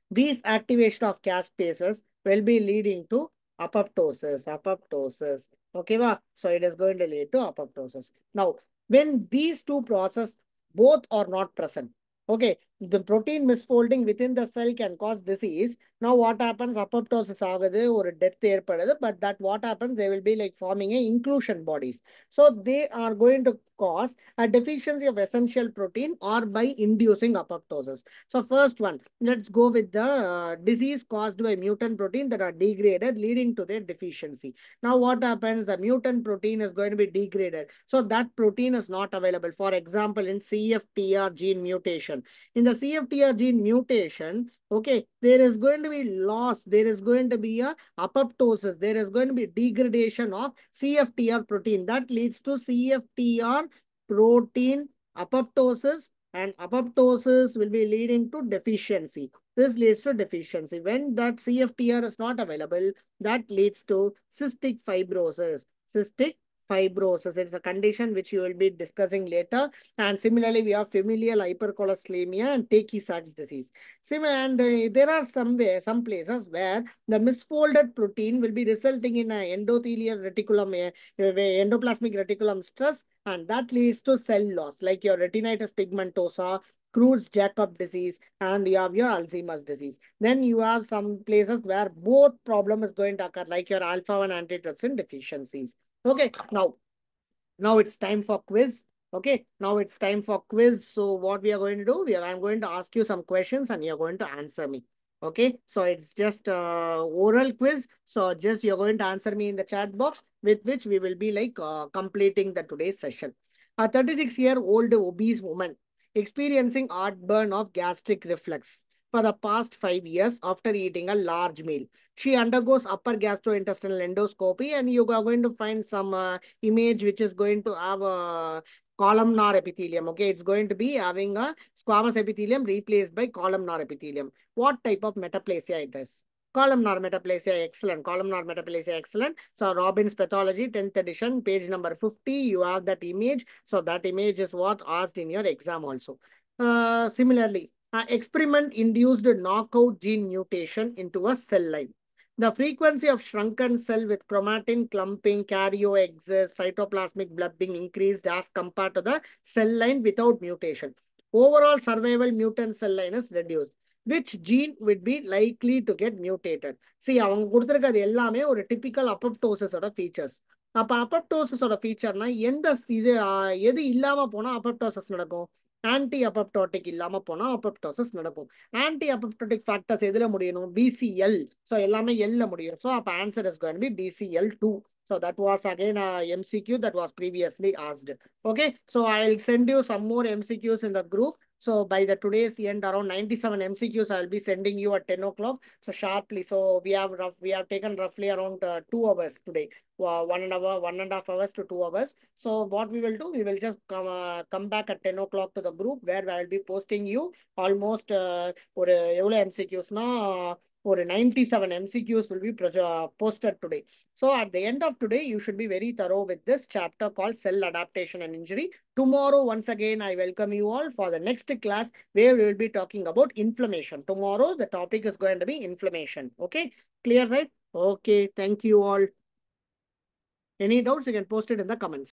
These activation of caspases will be leading to apoptosis. Apoptosis. Okay, va? So it is going to lead to apoptosis. Now, when these two processes both are not present, okay, the protein misfolding within the cell can cause disease. Now what happens? Apoptosis agadu or death ஏற்படுது. But that what happens? They will be like forming a inclusion bodies. So they are going to cause a deficiency of essential protein or by inducing apoptosis. So first one, let's go with the disease caused by mutant protein that are degraded, leading to their deficiency. Now what happens? The mutant protein is going to be degraded. So that protein is not available. For example, in CFTR gene mutation. In the CFTR gene mutation, okay, there is going to be loss. There is going to be a apoptosis. There is going to be degradation of CFTR protein. That leads to CFTR protein apoptosis, and apoptosis will be leading to deficiency. This leads to deficiency. When that CFTR is not available, that leads to cystic fibrosis. Cystic fibrosis. It's a condition which you will be discussing later. And similarly, we have familial hypercholesterolemia and Tay-Sachs disease. There are some places where the misfolded protein will be resulting in an endothelial reticulum, endoplasmic reticulum stress, and that leads to cell loss, like your retinitis pigmentosa, Creutzfeldt-Jakob disease, and you have your Alzheimer's disease. Then you have some places where both problem is going to occur, like your alpha-1 antitrypsin deficiencies. Okay, now it's time for quiz. Okay, now it's time for quiz. So what we are going to do, I'm going to ask you some questions and you're going to answer me. Okay, so it's just oral quiz. So just you're going to answer me in the chat box, with which we will be like completing the today's session. A 36-year-old obese woman experiencing heartburn of gastric reflux for the past 5 years after eating a large meal. She undergoes upper gastrointestinal endoscopy, and you are going to find some image which is going to have a columnar epithelium. Okay, it's going to be having a squamous epithelium replaced by columnar epithelium. What type of metaplasia it is? Columnar metaplasia, excellent. Columnar metaplasia, excellent. So Robbins Pathology, 10th edition, page number 50, you have that image. So that image is what asked in your exam also. Similarly, experiment induced knockout gene mutation into a cell line. The frequency of shrunken cell with chromatin clumping, karyoexis, cytoplasmic blobbing increased as compared to the cell line without mutation. Overall survival mutant cell line is reduced. Which gene would be likely to get mutated? See, அவங்க கொடுத்திருக்கிறது எல்லாமே ஒரு typical apoptosis ஓட features. அப்ப apoptosis ஓட featureனா எது இல்லாம போனா apoptosis நடக்கும்? ஆன்டி அப்பப்டோட்டிக் இல்லாம போனா அப்பப்டோசிஸ் நடக்கும். ஆன்டி அப்பப்டோட்டிக் ஃபேக்டர்ஸ் எதுல முடியணும்? BCL. So எல்லாமே எல்ல முடியும். So அப்ப answer is going to be BCL2. So that was again a MCQ that was previously asked. Okay, so I'll send you some more MCQs in the group. So by the today's end, around 97 MCQs I'll be sending you at 10 o'clock. So sharply. So we have taken roughly around 2 hours today. 1.5 hours to 2 hours. So what we will do, we will just come back at 10 o'clock to the group, where I will be posting you almost ஒரு எவ்வளவு MCQsனா ஒரு 97 MCQs will be posted today. So at the end of today, you should be very thorough with this chapter called Cell Adaptation and Injury. Tomorrow, once again, I welcome you all for the next class, where we will be talking about inflammation. Tomorrow, the topic is going to be inflammation. Okay, clear, right? Okay, thank you all. Any doubts, you can post it in the comments.